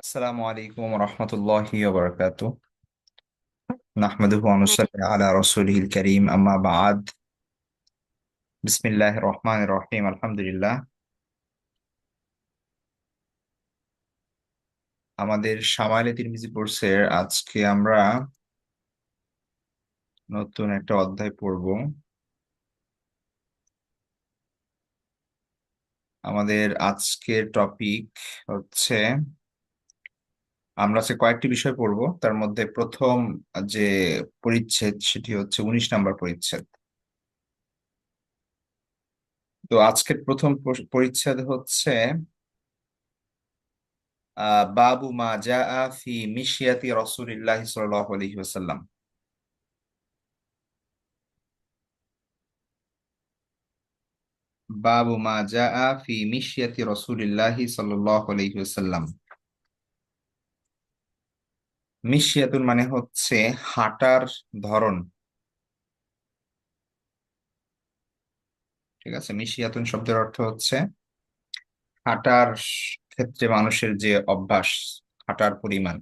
আসসালামু আলাইকুম রহমতুল্লাহি ওয়া বারাকাতুহু নাহমাদুহু ওয়া নুসাল্লি আলা রাসূলিহিল কারীম আম্মা বা'দ বিসমিল্লাহির রহমানির রহিম আলহামদুলিল্লাহ। আমাদের শামাইলে তিরমিজি কোর্সের আজকে আমরা নতুন একটা অধ্যায় পড়ব। আমাদের আজকের টপিক হচ্ছে, আমরা আজকে কয়েকটি বিষয় পড়ব, তার মধ্যে প্রথম যে পরিচ্ছেদ সেটি হচ্ছে 19 নম্বর পরিচ্ছেদ। তো আজকের প্রথম পরিচ্ছেদ হচ্ছে বাবু মা জাআ ফি মিশিয়াতি রাসূলিল্লাহি সাল্লাল্লাহু আলাইহি ওয়াসাল্লাম। বাবু মা জাআ ফি মিশিয়াতি রাসূলিল্লাহি সাল্লাল্লাহু আলাইহি ওয়াসাল্লাম। মিশিয়াতুন মানে হচ্ছে হাঁটার ধরন। ঠিক আছে, মিশিয়াতুন শব্দের অর্থ হচ্ছে হাঁটার ক্ষেত্রে মানুষের যে অভ্যাস, হাঁটার পরিমাণ,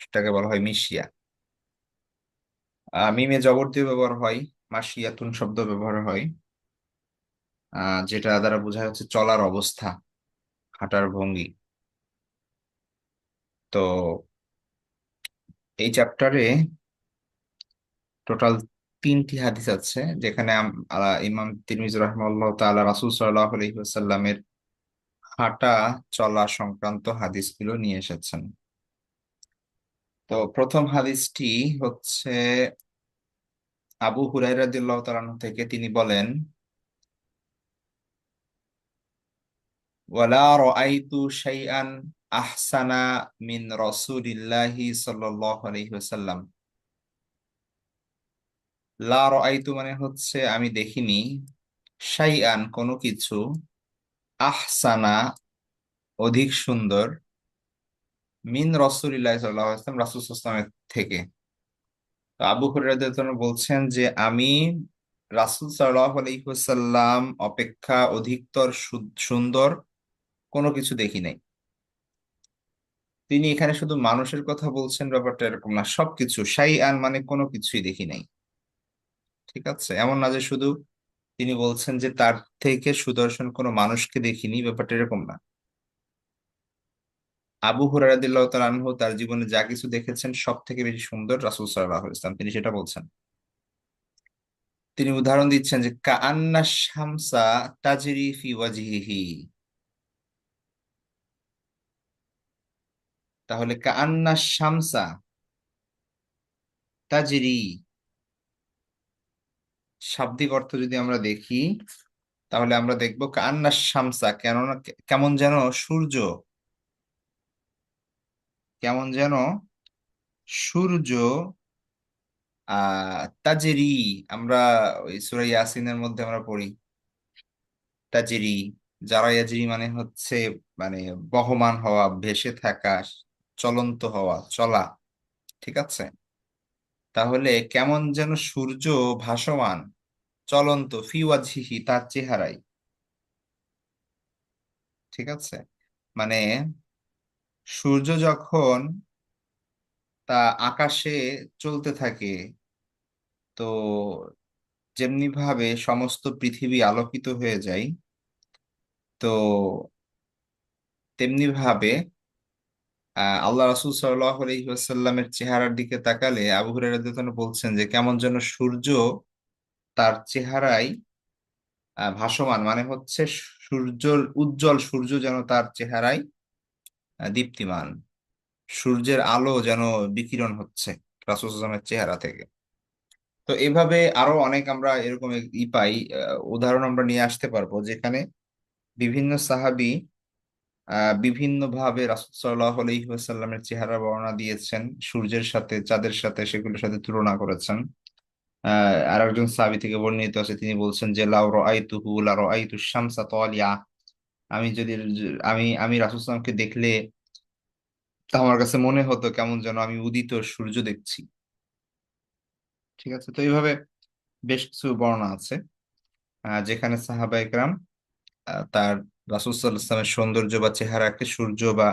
সেটাকে বলা হয় মিশিয়া। মিমে জবর দিয়ে ব্যবহার হয়, মাশিয়াতুন শব্দ ব্যবহার হয় যেটা দ্বারা বোঝা যাচ্ছে চলার অবস্থা, হাঁটার ভঙ্গি। তো এই চ্যাপ্টারে টোটাল 3টি হাদিস আছে, যেখানে ইমাম তিরমিজি রাহিমাহুল্লাহ তাআলা রাসূল সাল্লাল্লাহু আলাইহি ওয়াসাল্লামের হাঁটা চলা সংক্রান্ত হাদিসগুলো নিয়ে এসেছেন। তো প্রথম হাদিসটি হচ্ছে আবু হুরায়রা রাদিয়াল্লাহু তাআলা আনহু থেকে। তিনি বলেন, ওয়ালা রাআইতু শাইআন আহসানা মিন রাসূলিল্লাহি সাল্লাল্লাহু আলাইহি ওয়াসাল্লাম। লা রাআইতু মানে হচ্ছে আমি দেখিনি, শাইআন কোনো কিছু, আহসানা অধিক সুন্দর, মিন রাসূলিল্লাহি সাল্লাল্লাহু আলাইহি ওয়াসাল্লাম রাসূল সাল্লাল্লাহু আলাইহি ওয়াসাল্লামের থেকে। তো আবু হুরায়রা রাদিয়াল্লাহু তাআলা বলছেন যে আমি রাসূল সাল্লাল্লাহু আলাইহি ওয়াসাল্লাম অপেক্ষা অধিকতর সুন্দর কোনো কিছু দেখি নাই। তিনি এখানে শুধু মানুষের কথা বলছেন ব্যাপারটা এরকম না, সবকিছু শাইআন মানে কোনো কিছুই দেখি নাই। ঠিক আছে, এমন না যে শুধু তিনি বলছেন যে তার থেকে সুদর্শন কোনো মানুষকে দেখিনি, ব্যাপারটা এরকম না। আবু হুরায়রা রাদিয়াল্লাহু তাআলা আনহু তার জীবনে যা কিছু দেখেছেন সব থেকে বেশি সুন্দর রাসূল সাল্লাল্লাহু আলাইহি ওয়াসাল্লাম, তিনি সেটা বলছেন। তিনি উদাহরণ দিচ্ছেন যে কাআন্না শামসা তাজরি ফি ওয়াজহিহি। তাহলে কাআন্না শামসা তাজরি, শাব্দিক অর্থ যদি আমরা দেখি তাহলে আমরা দেখবো কাআন্না শামসা, কেননা কেমন যেন সূর্য, কেমন যেন সূর্য তাজরি, আমরা ওই সূরা ইয়াসিনের মধ্যে আমরা পড়ি তাজরি, যারা ইয়াজরি মানে হচ্ছে মানে বহমান হওয়া, ভেসে থাকা, চলন্ত হওয়া, চলা। ঠিক আছে, তাহলে কেমন যেন সূর্য ভাসমান, চলন্ত, ফি ওয়াজহিহি তার চেহারায়। ঠিক আছে, মানে সূর্য যখন তা আকাশে চলতে থাকে, তো যেমনি ভাবে সমস্ত পৃথিবী আলোকিত হয়ে যায়, তো তেমনি ভাবে আল্লাহ রাসূল সাল্লাল্লাহু আলাইহি ওয়াসাল্লামের চেহারার দিকে তাকালে আবু হুরায়রা রাদিয়াল্লাহু আনহু বলছেন যে কেমন যেন সূর্য তার চেহারায় ভাসমান, মানে হচ্ছে সূর্যর উজ্জ্বল সূর্য যেন তার চেহারায় দীপ্তিমান, সূর্যের আলো যেন বিকিরণ হচ্ছে রাসূল সাল্লাল্লাহু আলাইহি ওয়াসাল্লামের চেহারা থেকে। তো এভাবে আরো অনেক আমরা এরকম পাই, উদাহরণ আমরা নিয়ে আসতে পারবো, যেখানে বিভিন্ন সাহাবী বিভিন্ন ভাবে রাসূল সাল্লাল্লাহু আলাইহি ওয়াসাল্লামের চেহারা বর্ণনা দিয়েছেন, সূর্যের সাথে, চাঁদের সাথে, সেগুলোর সাথে তুলনা করেছেন। আর একজন সাহাবী থেকে বর্ণিত আছে, তিনি বলছেন যে লাউ রাআইতুহু লা রাআইতু শামসা তালিয়া। আমি যদি আমি আমি রাসূল সাল্লাল্লাহু আলাইহি ওয়াসাল্লামকে দেখলে তা আমার কাছে মনে হতো কেমন যেন আমি উদিত সূর্য দেখছি। ঠিক আছে, তো এইভাবে বেশ কিছু বর্ণনা আছে যেখানে সাহাবা একরাম তার রাসূল সাল্লাল্লাহু আলাইহি ওয়াসাল্লামের সৌন্দর্য বা চেহারাকে সূর্য বা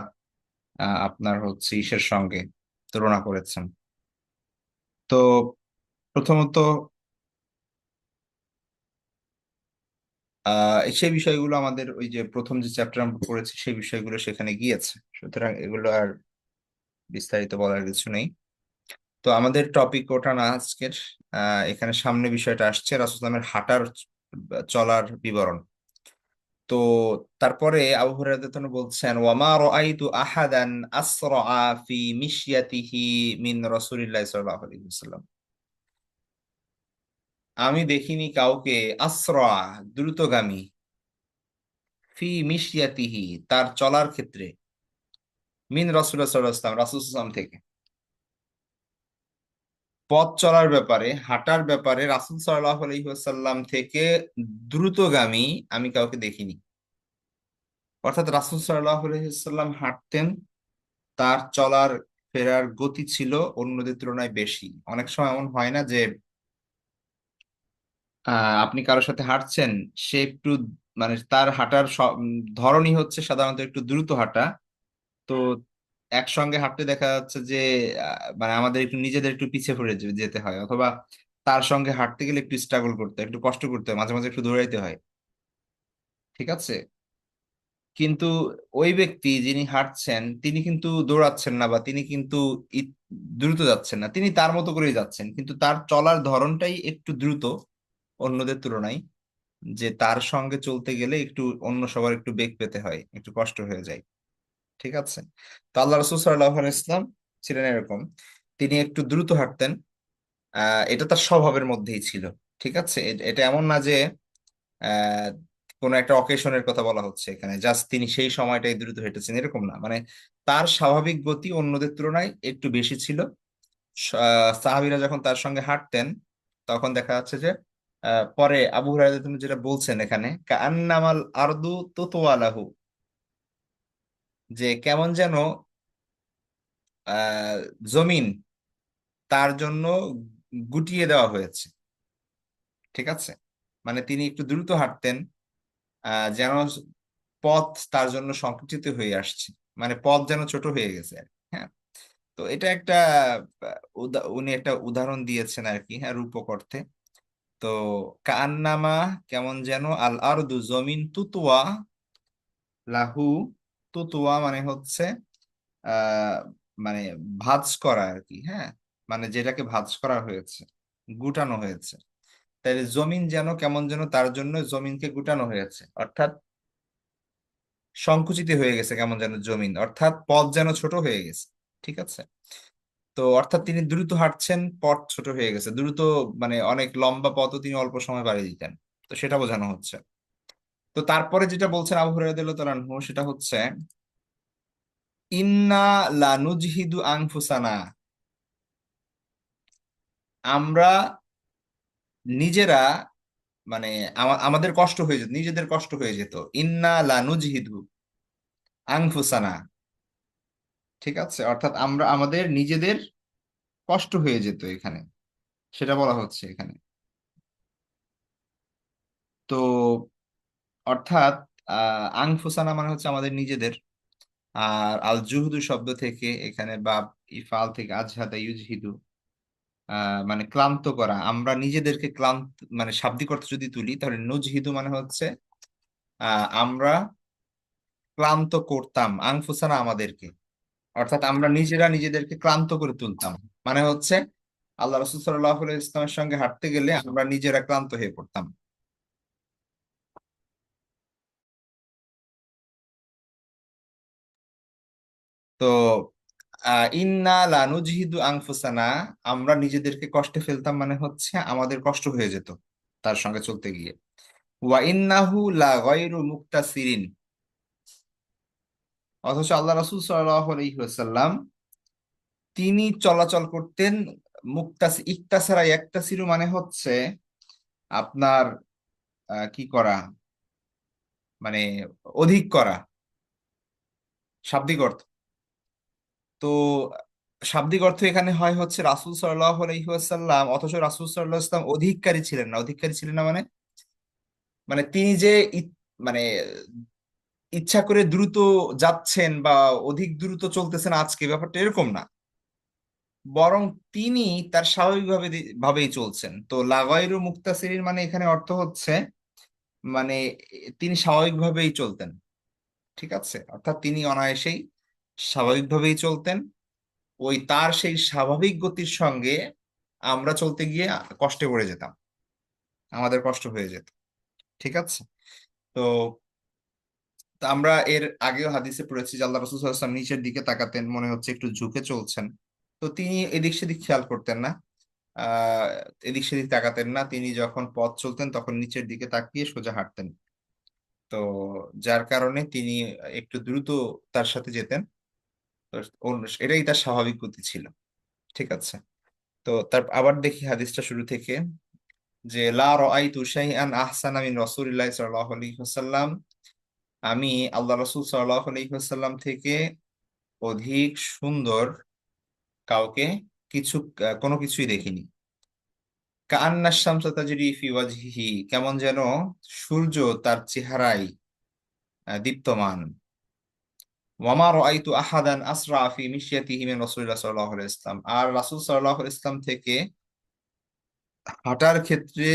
আপনার হচ্ছে ইসের সঙ্গে তুলনা করেছেন। তো প্রথমত সেই বিষয়গুলো আমাদের ওই যে প্রথম যে চ্যাপ্টার আমরা পড়েছি সেই বিষয়গুলো সেখানে গিয়েছে, সুতরাং এগুলো আর বিস্তারিত বলার কিছু নেই। তো আমাদের টপিক ওটা না আজকের। এখানে সামনে বিষয়টা আসছে রাসূলুল্লাহ সাল্লাল্লাহু আলাইহি ওয়াসাল্লামের হাঁটার চলার বিবরণ। তো তারপরে আবু হুরায়রা রাদিয়াল্লাহু আনহু বলছেন, ওয়ামা রাআইতু আহাদান আসরাআ ফি মিশয়াতিহি মিন রাসূলিল্লাহি সাল্লাল্লাহু আলাইহি ওয়াসাল্লাম। আমি দেখিনি কাউকে আসরা দ্রুতগামী, ফি মিশয়াতিহি তার চলার ক্ষেত্রে, মিন রাসূলুল্লাহ সাল্লাল্লাহু আলাইহি ওয়াসাল্লাম রাসূল সাল্লাল্লাহু আলাইহি ওয়াসাল্লাম থেকে, পথ চলার ব্যাপারে হাঁটার ব্যাপারে রাসূল সাল্লাল্লাহু আলাইহি ওয়াসাল্লাম থেকে দ্রুতগামী আমি কাউকে দেখিনি। অর্থাৎ রাসূল সাল্লাল্লাহু আলাইহি ওয়াসাল্লাম হাঁটতেন, তার চলার ফেরার গতি ছিল অন্যদের তুলনায় বেশি। অনেক সময় এমন হয় না যে আপনি কারোর সাথে হাঁটছেন, সে একটু মানে তার হাঁটার ধরনই হচ্ছে সাধারণত একটু দ্রুত হাঁটা। তো একসঙ্গে হাঁটতে দেখা যাচ্ছে যে মানে আমাদের একটু নিজেদের একটু পিছিয়ে পড়ে যেতে হয়, অথবা তার সঙ্গে হাঁটতে গেলে একটু স্ট্রাগল করতে হয়, একটু কষ্ট করতে হয়, মাঝে মাঝে একটু দৌড়াইতে হয়। ঠিক আছে, কিন্তু ওই ব্যক্তি যিনি হাঁটছেন তিনি কিন্তু দৌড়াচ্ছেন না, বা তিনি কিন্তু ই- দ্রুত যাচ্ছেন না, তিনি তার মতো করেই যাচ্ছেন, কিন্তু তার চলার ধরনটাই একটু দ্রুত অন্যদের তুলনায়, যে তার সঙ্গে চলতে গেলে একটু অন্য সবার একটু বেগ পেতে হয়, একটু কষ্ট হয়ে যায়। ঠিক আছে, তো আল্লাহ রসুল সাল্লাল্লাহু আলাইহি ইসলাম ছিলেন এরকম, তিনি একটু দ্রুত হাঁটতেন। এটা তার স্বভাবের মধ্যেই ছিল। ঠিক আছে, এটা এমন না যে আহ কোনো একটা অকেশনের কথা বলা হচ্ছে এখানে, জাস্ট তিনি সেই সময়টাই দ্রুত হেঁটেছেন এরকম না, মানে তার স্বাভাবিক গতি অন্যদের তুলনায় একটু বেশি ছিল। সাহাবীরা যখন তার সঙ্গে হাঁটতেন তখন দেখা যাচ্ছে যে পরে আবু হুরায়রা রাদিয়াল্লাহু আনহু যেটা বলছেন এখানে, কাআন্নামাল আরদু তুতওয়ালাহু, যে কেমন যেন আহ জমিন তার জন্য গুটিয়ে দেওয়া হয়েছে। ঠিক আছে, মানে তিনি একটু দ্রুত হাঁটতেন, যেন পথ তার জন্য সংকুচিত হয়ে আসছে, মানে পথ যেন ছোট হয়ে গেছে আর কি। হ্যাঁ, তো এটা একটা উনি একটা উদাহরণ দিয়েছেন আর কি, হ্যাঁ, রূপক অর্থে। তো কান্নামা কেমন যেন আল আরদু জমিন তুতুয়া লাহু, তুতুয়া মানে হচ্ছে আহ মানে ভাঁজ করা আর কি, হ্যাঁ, মানে যেটাকে ভাঁজ করা হয়েছে, গুটানো হয়েছে। তাইলে জমিন যেন কেমন যেন তার জন্য জমিনকে গুটানো হয়েছে, অর্থাৎ সংকুচিত হয়ে গেছে কেমন যেন জমিন, অর্থাৎ পথ যেন ছোট হয়ে গেছে। ঠিক আছে, তো অর্থাৎ তিনি দ্রুত হাঁটছেন, পথ ছোট হয়ে গেছে দ্রুত, মানে অনেক লম্বা পথও তিনি অল্প সময় পাড়ি দিতেন। তো সেটা বোঝানো হচ্ছে। তো তারপরে যেটা বলছেন আবু হুরায়রা রাদিয়াল্লাহু তাআলা আনহু, সেটা হচ্ছে ইন্না লানুজহিদু আনফুসানা, আমরা নিজেরা মানে আমাদের কষ্ট হয়ে যেত, নিজেদের কষ্ট হয়ে যেত। ইন্না লানুজহিদু আনফুসানা, ঠিক আছে, অর্থাৎ আমরা আমাদের নিজেদের কষ্ট হয়ে যেত এখানে, সেটা বলা হচ্ছে এখানে। তো অর্থাৎ আনফুসানা মানে হচ্ছে আমাদের নিজেদের। আর আল জুহুদু শব্দ থেকে এখানে, বা ইফাল থেকে আজহাদা ইউজহিদু, মানে ক্লান্ত করা, আমরা নিজেদেরকে ক্লান্ত, মানে শাব্দিক অর্থ যদি তুলি তাহলে নুজহিদু মানে হচ্ছে আমরা ক্লান্ত করতাম আনফুসানা আমাদেরকে, অর্থাৎ আমরা নিজেরা নিজেদেরকে ক্লান্ত করে তুলতাম। মানে হচ্ছে আল্লাহ রসুল সাল্লাল্লাহু আলাইহি ইসলামের সঙ্গে হাঁটতে গেলে আমরা নিজেরা ক্লান্ত হয়ে পড়তাম। তো ইন্না লানুজহিদু আনফুসানা, আমরা নিজেদেরকে কষ্টে ফেলতাম, মানে হচ্ছে আমাদের কষ্ট হয়ে যেত তার সঙ্গে চলতে গিয়ে। ওয়া ইন্নাহু লা গায়রু মুক্তাসিরিন, অথচ আল্লাহ রাসূল সাল্লাল্লাহু আলাইহি ওয়াসাল্লাম তিনি চলাচল করতেন ইকতাসারা ইয়াক্তাসিরু মানে হচ্ছে আপনার কি করা, মানে অধিক করা, শাব্দিক অর্থ। তো শাব্দিক অর্থ এখানে হয় হচ্ছে রাসূল সাল্লাল্লাহু আলাইহি ওয়াসাল্লাম, অথচ রাসূল সাল্লাল্লাহু আলাইহি ওয়াসাল্লাম অধিককারী ছিলেন না। অধিককারী ছিলেন না মানে, মানে তিনি যে মানে ইচ্ছা করে দ্রুত যাচ্ছেন বা অধিক দ্রুত চলতেছেন আজকে, ব্যাপারটা এরকম না। বরং তিনি তার স্বাভাবিকভাবে ভাবেই চলছেন। তো লাগাইরু মুক্তাসিরিন মানে এখানে অর্থ হচ্ছে মানে তিনি স্বাভাবিকভাবেই চলতেন। ঠিক আছে, অর্থাৎ তিনি অনায়াসেই স্বাভাবিকভাবেই চলতেন। ওই তার সেই স্বাভাবিক গতির সঙ্গে আমরা চলতে গিয়ে কষ্টে পড়ে যেতাম, আমাদের কষ্ট হয়ে যেত। ঠিক আছে। তো তো আমরা এর আগেও হাদিসে পড়েছি যে আল্লাহ রাসূল সাল্লাল্লাহু আলাইহি ওয়াসাল্লাম নিচের দিকে তাকাতেন, মনে হচ্ছে একটু ঝুঁকে চলছেন। তো তিনি এদিক সেদিক খেয়াল করতেন না, আহ এদিক সেদিক তাকাতেন না। তিনি যখন পথ চলতেন তখন নিচের দিকে তাকিয়ে সোজা হাঁটতেন। তো যার কারণে তিনি একটু দ্রুত তার সাথে যেতেন। তো এটাই তার স্বাভাবিক গতি ছিল। ঠিক আছে। তো তার আবার দেখি হাদিসটা শুরু থেকে, যে লা রাআইতু শাইআন আহসানা মিন রাসূলিল্লাহি সাল্লাল্লাহু আলাইহি ওয়াসাল্লাম, আমি আল্লাহ রাসূল সাল্লাল্লাহু আলাইহি ওয়াসাল্লাম থেকে অধিক সুন্দর কাউকে কিছু কোনো কিছুই দেখিনি। কাআন্না শামসা তাজরি ফি ওয়াজহিহি, কেমন যেন সূর্য তার চেহারায় দীপ্তমান। ওয়ামা রাআইতু আহাদান আসরা ফি মিশয়াতিহি মিন রাসূলিল্লাহ সাল্লাল্লাহু আলাইহি ওয়াসাল্লাম, আর রাসূল সাল্লাল্লাহু আলাইহি ওয়াসাল্লাম থেকে হাঁটার ক্ষেত্রে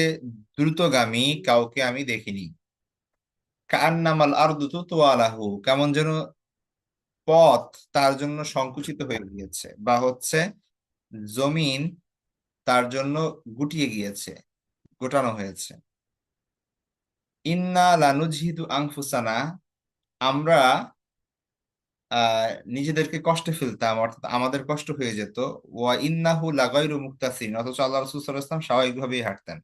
দ্রুতগামী কাউকে আমি দেখিনি। কাআন্নামাল আরদু তুতওয়ালাহু, কেমন যেন পথ তার জন্য সংকুচিত হয়ে গিয়েছে, বা হচ্ছে জমিন তার জন্য গুটিয়ে গিয়েছে, গোটানো হয়েছে। ইন্না লানুজহিদু আনফুসানা, আমরা নিজেদেরকে কষ্টে ফেলতাম, অর্থাৎ আমাদের কষ্ট হয়ে যেত। ওয়া ইন্নাহু লাগাইরু মুক্তাসিন, অথচ আল্লাহ রাসূল সাল্লাল্লাহু আলাইহি ওয়াসাল্লাম স্বাভাবিকভাবেই হাঁটতেন।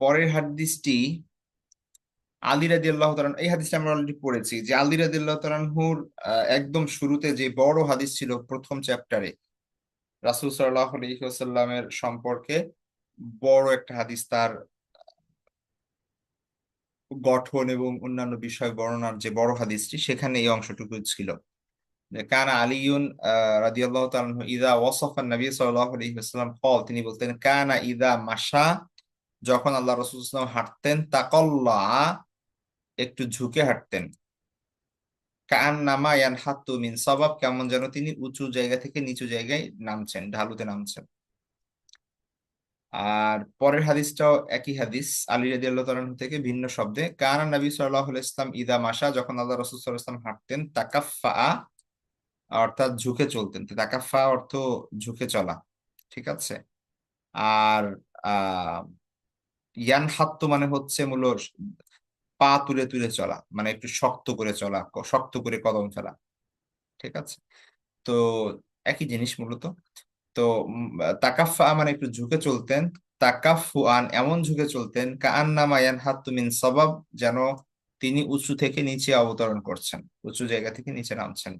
পরের হাদিসটি আলী রাদিয়াল্লাহু তাআলা, এই হাদিসটা আমরা অলরেডি পড়েছি, যে আলী রাদিয়াল্লাহু তাআলার একদম শুরুতে যে বড় হাদিস ছিল প্রথম চ্যাপ্টারে রাসূল সাল্লাল্লাহু আলাইহি ওয়াসাল্লামের সম্পর্কে, বড় একটা হাদিস, তার গঠন এবং অন্যান্য বিষয় বর্ণনার যে বড় হাদিসটি, সেখানে এই অংশটুকু ছিল যে কানা আলিউন রাদিয়াল্লাহু তাআলা আনহু ইযা ওয়াসাফা নবী সাল্লাল্লাহু আলাইহি ওয়াসাল্লাম ক্বাল, তিনি বলতেন কানা ইযা মাশা, যখন আল্লাহ রাসূল সাল্লাল্লাহু আলাইহি ওয়াসাল্লাম হাঁটতেন, তাকাল্লা, একটু ঝুঁকে হাঁটতেন। কান্নামা ইয়ানহাত্তু মিন সাবাব, কেমন যেন তিনি উঁচু জায়গা থেকে নিচু জায়গায় নামছেন, ঢালুতে নামছেন। আর পরের হাদিসটাও একই হাদিস, আলী রাদিয়াল্লাহু তাআলা আনহু থেকে ভিন্ন শব্দে, কানা নবী সাল্লাল্লাহু আলাইহি ওয়াসাল্লাম ইদা মাশা, যখন আল্লাহ রাসূল সাল্লাল্লাহু আলাইহি ওয়াসাল্লাম হাঁটতেন, তাকাফফা, অর্থাৎ ঝুঁকে চলতেন। তো তাকাফফা অর্থ ঝুঁকে চলা। ঠিক আছে। আর আহ ইয়ানহাত্তু মানে হচ্ছে মূলত পা তুলে তুলে চলা, মানে একটু শক্ত করে চলা, শক্ত করে কদম ফেলা। ঠিক আছে। তো একই জিনিস মূলত। তো তাকাফফা মানে একটু ঝুঁকে চলতেন। তাকাফফুআন, এমন ঝুঁকে চলতেন, কাআন্নামা ইয়ানহাত্তু মিন সাবাব, যেন তিনি উঁচু থেকে নিচে অবতরণ করছেন, উঁচু জায়গা থেকে নিচে নামছেন।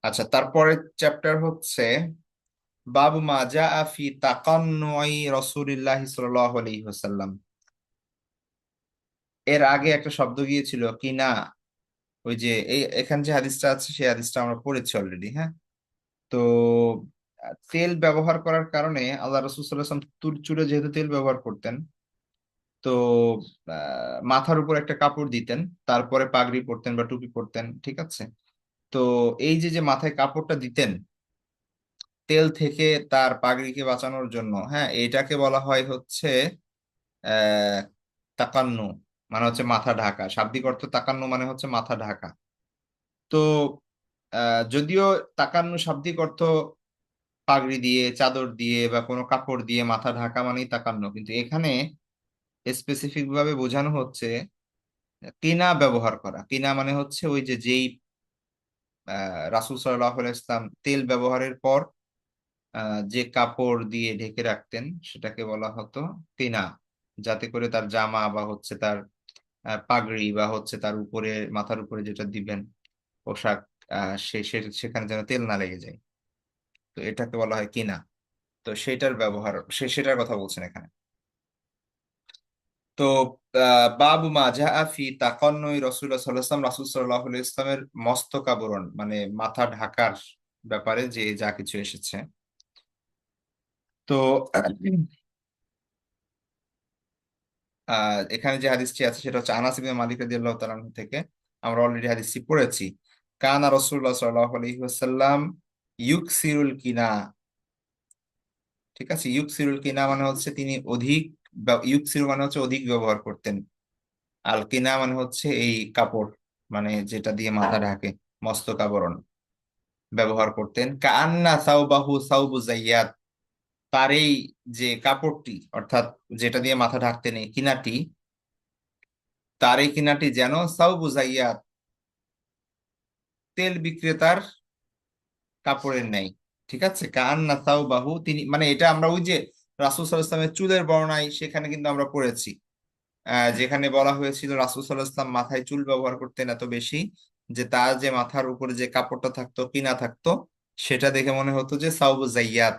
আচ্ছা, তারপরে চ্যাপ্টার হচ্ছে বাবু মা জাআ ফি তাকান্নুই রাসূলিল্লাহি সাল্লাল্লাহু আলাইহি ওয়াসাল্লাম। এর আগে একটা শব্দ গিয়েছিল কি না, ওই যে এখানে যে হাদিসটা আছে সেই হাদিসটা আমরা পড়েছি অলরেডি, হ্যাঁ। তো তেল ব্যবহার করার কারণে আল্লাহ রাসূল সাল্লাল্লাহু আলাইহি ওয়াসাল্লাম চুলে যেহেতু তেল ব্যবহার করতেন, তো মাথার উপর একটা কাপড় দিতেন, তারপরে পাগড়ি পরতেন বা টুপি পরতেন। ঠিক আছে। তো এই যে যে মাথায় কাপড়টা দিতেন তেল থেকে তার পাগড়িকে বাঁচানোর জন্য, হ্যাঁ, এটাকে বলা হয় হচ্ছে আহ তাকান্নু, মানে হচ্ছে মাথা ঢাকা। শাব্দিক অর্থ তাকান্নু মানে হচ্ছে মাথা ঢাকা। তো যদিও তাকান্নু শাব্দিক অর্থ পাগড়ি দিয়ে, চাদর দিয়ে বা কোনো কাপড় দিয়ে মাথা ঢাকা মানেই তাকান্ন, কিন্তু এখানে স্পেসিফিক ভাবে বোঝানো হচ্ছে কিনা ব্যবহার করা। কিনা মানে হচ্ছে ওই যে যেই রাসূল সাল্লাল্লাহু আলাইহি ওয়াসাল্লাম তেল ব্যবহারের পর যে কাপড় দিয়ে ঢেকে রাখতেন সেটাকে বলা হতো কিনা, যাতে করে তার জামা বা হচ্ছে তার পাগড়ি বা হচ্ছে তার উপরে, মাথার উপরে যেটা দিবেন পোশাক, সেখানে যেন তেল না লেগে যায়। তো এটাকে বলা হয় কিনা। তো সেটার ব্যবহার, সেটার কথা বলছেন এখানে। তো বাবু মা জাআ ফি তাকান্নুই রাসূলুল্লাহ সাল্লাল্লাহু আলাইহি ওয়াসাল্লাম, রাসূল সাল্লাল্লাহু আলাইহি ওয়াসাল্লামের মস্তক আবরণ মানে মাথা ঢাকার ব্যাপারে যে যা কিছু এসেছে। তো এখানে যে হাদিসটি আছে সেটা হচ্ছে আনাস ইবনে মালিক রাদিয়াল্লাহু তাআলা আনহু থেকে। আমরা অলরেডি হাদিসটি পড়েছি। কানা রাসূলুল্লাহ সাল্লাল্লাহু আলাইহি ওয়াসাল্লাম ইউকসিরুল কিনা। ঠিক আছে, ইউকসিরুল কিনা মানে হচ্ছে তিনি অধিক, ইউকসিরু মানে হচ্ছে অধিক ব্যবহার করতেন। আল কিনা মানে হচ্ছে এই কাপড়, মানে যেটা দিয়ে মাথা ঢাকে, মস্তক আবরণ ব্যবহার করতেন। কান্না সাওবাহু সাওবু জাইয়াত, তার এই যে কাপড়টি অর্থাৎ যেটা দিয়ে মাথা ঢাকতেন এই কিনাটি, তার এই কিনাটি যেন সাওবু জাইয়াত, তেল বিক্রেতার কাপড়ের ন্যায়। ঠিক আছে, কান্না সাওবাহু, তিনি মানে এটা আমরা ওই যে রাসূল সাল্লাল্লাহু আলাইহি ওয়াসাল্লামের চুলের বর্ণায় সেখানে কিন্তু আমরা পড়েছি, যেখানে বলা হয়েছিল রাসূল সাল্লাল্লাহু আলাইহি ওয়াসাল্লাম মাথায় চুল ব্যবহার করতেন এত বেশি যে তার যে মাথার উপরে যে কাপড়টা থাকতো, কিনা থাকতো, সেটা দেখে মনে হতো যে সাউবু জাইয়াত,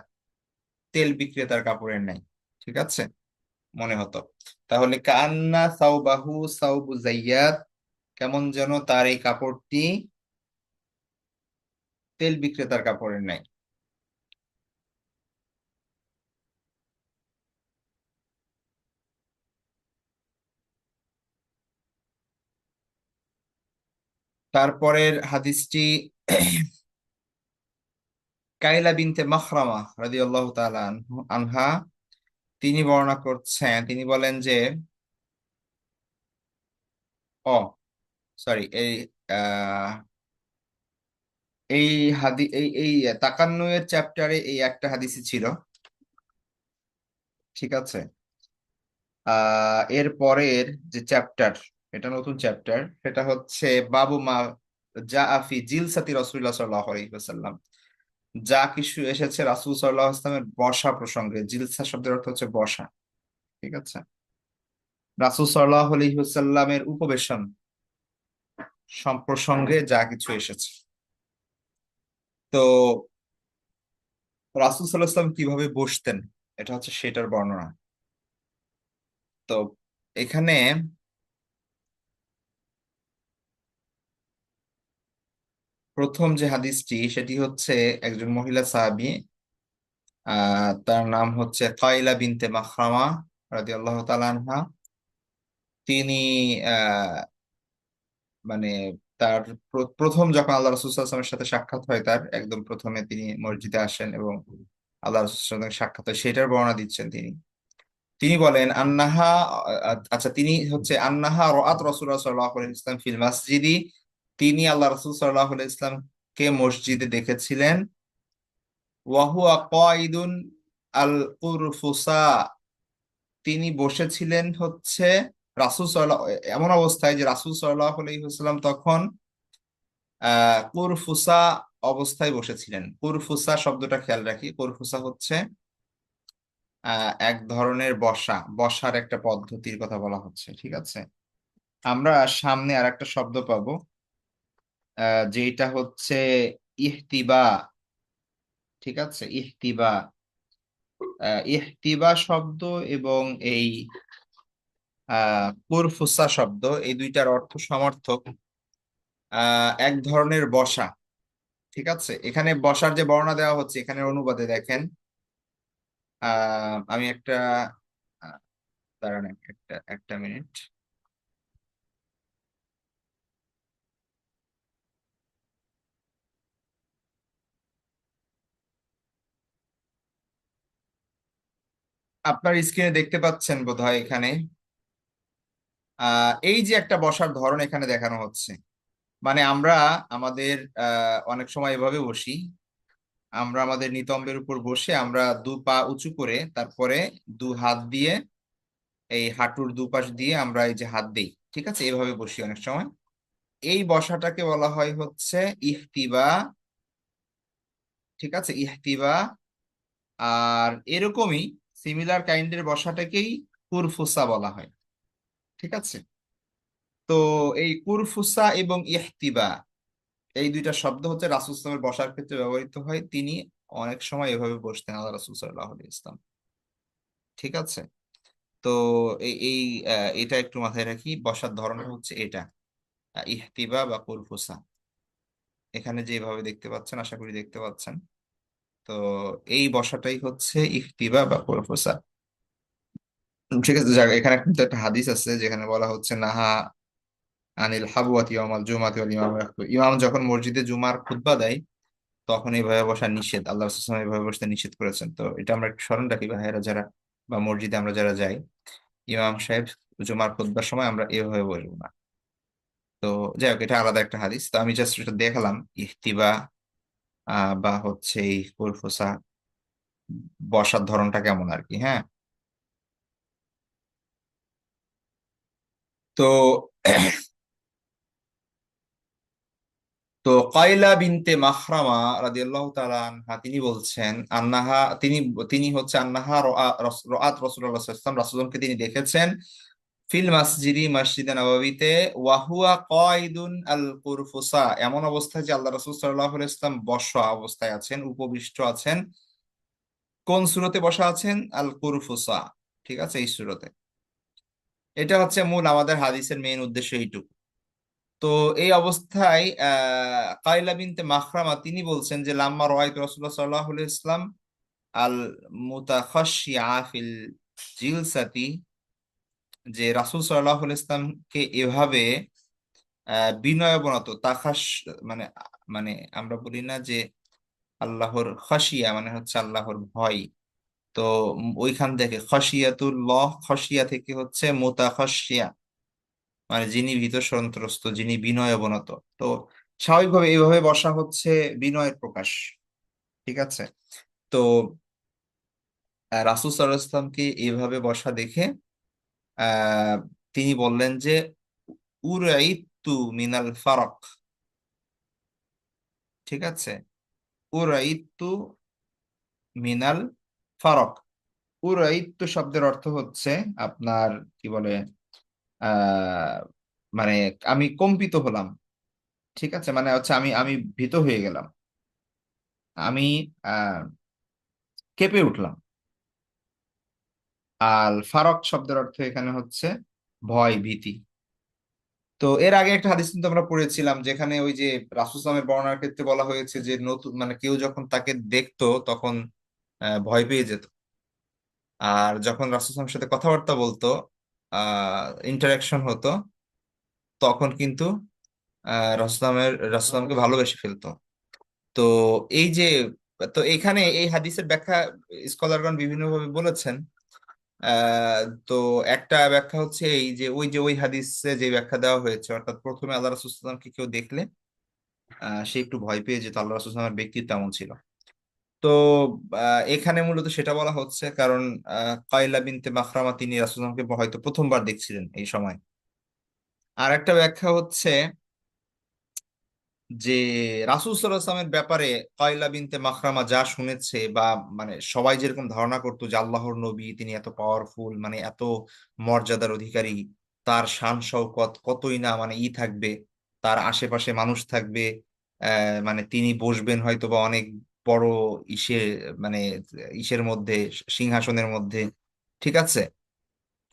তেল বিক্রেতার কাপড়ের নাই। ঠিক আছে, মনে হতো। তাহলে কান্না সাউবাহু সাউবু জাইয়াত, কেমন যেন তার এই কাপড়টি তেল বিক্রেতার কাপড়ের নাই। তারপরের হাদিসটি কাইলা বিনতে মাখরামা রাদিয়াল্লাহু তাআলা আনহা, তিনি বর্ণনা করছেন, তিনি বলেন যে ও সরি, এই আহ, এই এই তাকান্নুয়ের চ্যাপ্টারে এই একটা হাদিসই ছিল। ঠিক আছে, এর পরের যে চ্যাপ্টার, এটা নতুন চ্যাপ্টার, সেটা হচ্ছে বাবু মা যা আফি জিলসাতি রাসূলুল্লাহ সাল্লাল্লাহু আলাইহি ওয়াসাল্লাম, যা কিছু এসেছে রাসূল সাল্লাল্লাহু আলাইহি ওয়াসাল্লামের বসা প্রসঙ্গে। জিলসা শব্দের অর্থ হচ্ছে বসা। ঠিক আছে, রাসূল সাল্লাল্লাহু আলাইহি ওয়াসাল্লামের উপবেশন প্রসঙ্গে যা কিছু এসেছে। তো রাসূল সাল্লাল্লাহু আলাইহি ওয়াসাল্লাম কিভাবে বসতেন, এটা হচ্ছে সেটার বর্ণনা। তো এখানে প্রথম যে হাদিসটি সেটি হচ্ছে একজন মহিলা সাহাবী, তার নাম হচ্ছে কাইলা বিনতে মাখরামা রাদিয়াল্লাহু তাআলা আনহা। তিনি আহ, মানে তার প্রথম যখন আল্লাহ রাসূল সাল্লাল্লাহু আলাইহি ওয়াসাল্লামের সাথে সাক্ষাৎ হয়, তার একদম প্রথমে তিনি মসজিদে আসেন এবং আল্লাহ রাসূলের সাথে সাক্ষাৎ হয়, সেটার বর্ণনা দিচ্ছেন তিনি। তিনি বলেন আন্নাহা, আচ্ছা, তিনি হচ্ছে আন্নাহা রাআত রাসূলুল্লাহ সাল্লাল্লাহু আলাইহি ওয়াসাল্লাম ফিল মসজিদি, তিনি আল্লাহ রাসূল সাল্লাল্লাহু আলাইহি ওয়াসাল্লামকে মসজিদে দেখেছিলেন। ওয়াহুয়া কায়িদুন আল কুরফুসা, তিনি বসেছিলেন হচ্ছে রাসূল সাল্লাল্লাহু, এমন অবস্থায় যে রাসূল সাল্লাল্লাহু আলাইহি ওয়াসাল্লাম তখন কুরফুসা অবস্থায় বসেছিলেন। কুরফুসা শব্দটা খেয়াল রাখি, কুরফুসা হচ্ছে এক ধরনের বসার একটা পদ্ধতির কথা বলা হচ্ছে। ঠিক আছে, আমরা সামনে আর একটা শব্দ পাবো, যেটা হচ্ছে ইহতিবা। ঠিক আছে, ইহতিবা, ইহতিবা শব্দ এবং এই কুরফুসা শব্দ, এই দুইটার অর্থ সমর্থক। এক ধরনের বসা। ঠিক আছে, এখানে বসার যে বর্ণনা দেওয়া হচ্ছে এখানে অনুবাদে দেখেন, আমি একটা আহ, দাঁড়ান, একটা একটা মিনিট। আপনার স্ক্রিনে দেখতে পাচ্ছেন বোধহয় এখানে এই যে একটা বসার ধরন এখানে দেখানো হচ্ছে। মানে আমরা আমাদের অনেক সময় এভাবে বসি, আমরা আমাদের নিতম্বের উপর বসে আমরা দু পা উঁচু করে তারপরে দু হাত দিয়ে এই হাঁটুর দুপাশ দিয়ে আমরা এই যে হাত দেই। ঠিক আছে, এভাবে বসি অনেক সময়। এই বসাটাকে বলা হয় হচ্ছে ইহতিবা। ঠিক আছে, ইহতিবা। আর এরকমই সিমিলার কাইন্ডের বসাটাকেই কুরফুসা বলা হয়। ঠিক আছে, তো এই কুরফুসা এবং ইহতিবা, এই দুইটা শব্দ হচ্ছে রাসূল সাল্লাল্লাহু আলাইহি ওয়াসাল্লামের বসার ক্ষেত্রে ব্যবহৃত হয়। তিনি অনেক সময় এভাবে বসতেন আল্লাহ রাসূল সাল্লাল্লাহু আলাইহি ওয়াসাল্লাম। ঠিক আছে, তো এটা একটু মাথায় রাখি, বসার ধরনটা হচ্ছে এটা, ইহতিবা বা কুরফুসা। এখানে যেভাবে দেখতে পাচ্ছেন, আশা করি দেখতে পাচ্ছেন। তো এই বসাটাই হচ্ছে ইহতিবা বা প্রফেসা। ঠিক আছে, যাক, এখানে কিন্তু একটা হাদিস আছে যেখানে বলা হচ্ছে নাহা আনিল হাবওয়াতি ওয়াল জুমাতি ওয়াল ইমাম ইয়াখতুব। ইমাম যখন মসজিদে জুমার খুতবা দেয় তখন এইভাবে বসা নিষেধ, আল্লাহ রাসূল সাল্লাল্লাহু আলাইহি ওয়াসাল্লাম এইভাবে বসতে নিষেধ করেছেন। তো এটা আমরা একটু স্মরণ রাখি ভাইয়েরা যারা, বা মসজিদে আমরা যারা যাই, ইমাম সাহেব জুমার খুতবার সময় আমরা এভাবে বসবো না। তো যাই হোক, এটা আলাদা একটা হাদিস। তো আমি জাস্ট এটা দেখালাম ইহতিবা বা হচ্ছে এই কুরফুসা বসার ধরনটা কেমন আর কি। হ্যাঁ, তো তো কাইলা বিনতে মাখরামা রাদিয়াল্লাহু তাআলা আনহা তিনি বলছেন আন্নাহা তিনি তিনি হচ্ছে আন্নাহা রাআত রাসূলুল্লাহ সাল্লাল্লাহু আলাইহি ওয়াসাল্লাম, রাসূলকে তিনি দেখেছেন ফিল মসজিদে নববীতে ওয়াহুয়া কায়দুন আল কুরফুসা, এমন অবস্থায় যে আল্লাহ রাসূল সাল্লাল্লাহু আলাইহি ওয়াসাল্লাম বসা অবস্থায় আছেন, উপবিষ্ট আছেন। কোন সূরতে বসা আছেন? আল কুরফুসা। ঠিক আছে, এই সূরতে। এটা হচ্ছে মূল আমাদের হাদিসের মেইন উদ্দেশ্য এইটুকু। তো এই অবস্থায় কাইলা বিনতে মাখরামা তিনি বলছেন যে লাম্মা রাআইতু রাসূলুল্লাহ সাল্লাল্লাহু আলাইহি ওয়াসাল্লাম আল মুতাখাশশিআ ফিল জিলসাতি, যে রাসূল সাল্লাল্লাহু আলাইহি ওয়াসাল্লামকে এভাবে বিনয়বনত তাখাস, মানে মানে আমরা বলি না যে আল্লাহর খাশিয়া মানে হচ্ছে আল্লাহর ভয়। তো ওইখান থেকে খাশিয়াতুল্লাহ, খাশিয়া থেকে হচ্ছে মুতাখাশশিয়া, মানে যিনি ভীত সন্ত্রস্ত, যিনি বিনয় অবনত। তো স্বাভাবিকভাবে এইভাবে বসা হচ্ছে বিনয়ের প্রকাশ। ঠিক আছে। তো রাসূল সাল্লাল্লাহু আলাইহি ওয়াসাল্লামকে এইভাবে বসা দেখে আহ তিনি বললেন যে উরাইতু মিনাল ফারাক। ঠিক আছে, উরাইতু মিনাল ফারাক। উরাইতু শব্দের অর্থ হচ্ছে আপনার কি বলে, আহ মানে আমি কম্পিত হলাম। ঠিক আছে, মানে হচ্ছে আমি আমি ভীত হয়ে গেলাম, আমি আহ কেঁপে উঠলাম। আর ফারক শব্দের অর্থ এখানে হচ্ছে ভয়, ভীতি। তো এর আগে একটা হাদিস কিন্তু আমরা পড়েছিলাম যেখানে ওই যে রাসূল সাল্লাল্লাহু আলাইহি ওয়াসাল্লামের বর্ণনার ক্ষেত্রে বলা হয়েছে যে নতুন, মানে কেউ যখন তাকে দেখতো তখন ভয় পেয়ে যেত। আর যখন রাসূল সাল্লাল্লাহু আলাইহি ওয়াসাল্লামের সাথে কথাবার্তা বলতো, ইন্টারাকশন হতো, তখন কিন্তু রাসূলকে ভালোবেসে ফেলতো। তো এই যে, তো এখানে এই হাদিসের ব্যাখ্যা স্কলারগণ বিভিন্নভাবে বলেছেন। তো একটা ব্যাখ্যা হচ্ছে এই যে ওই হাদিসে যে ব্যাখ্যা দেওয়া হয়েছে, অর্থাৎ প্রথমে আল্লাহ রাসূল সাল্লাল্লাহু আলাইহি ওয়াসাল্লামকে কেউ দেখলে সে একটু ভয় পেয়ে যেত, আল্লাহ রাসূল সাল্লাল্লাহু আলাইহি ওয়াসাল্লামের ব্যক্তিত্ব এমন ছিল। তো এখানে মূলত সেটা বলা হচ্ছে কারণ কাইলা বিনতে মাখরামা তিনি রাসূল সাল্লাল্লাহু আলাইহি ওয়াসাল্লামকে হয়তো প্রথমবার দেখছিলেন এই সময়। আর একটা ব্যাখ্যা হচ্ছে যে রাসূল সাল্লাল্লাহু আলাইহি ওয়াসাল্লামের ব্যাপারে কয়লা বিনতে মাখরামা যা শুনেছে, বা মানে সবাই যেরকম ধারণা করতো যে আল্লাহর নবী তিনি এত পাওয়ারফুল, মানে এত মর্যাদার অধিকারী, তার শান শওকত কতই না মানে থাকবে, তার আশেপাশে মানুষ থাকবে, মানে তিনি বসবেন হয়তো বা অনেক বড় ইসে, মানে ইসের মধ্যে, সিংহাসনের মধ্যে। ঠিক আছে,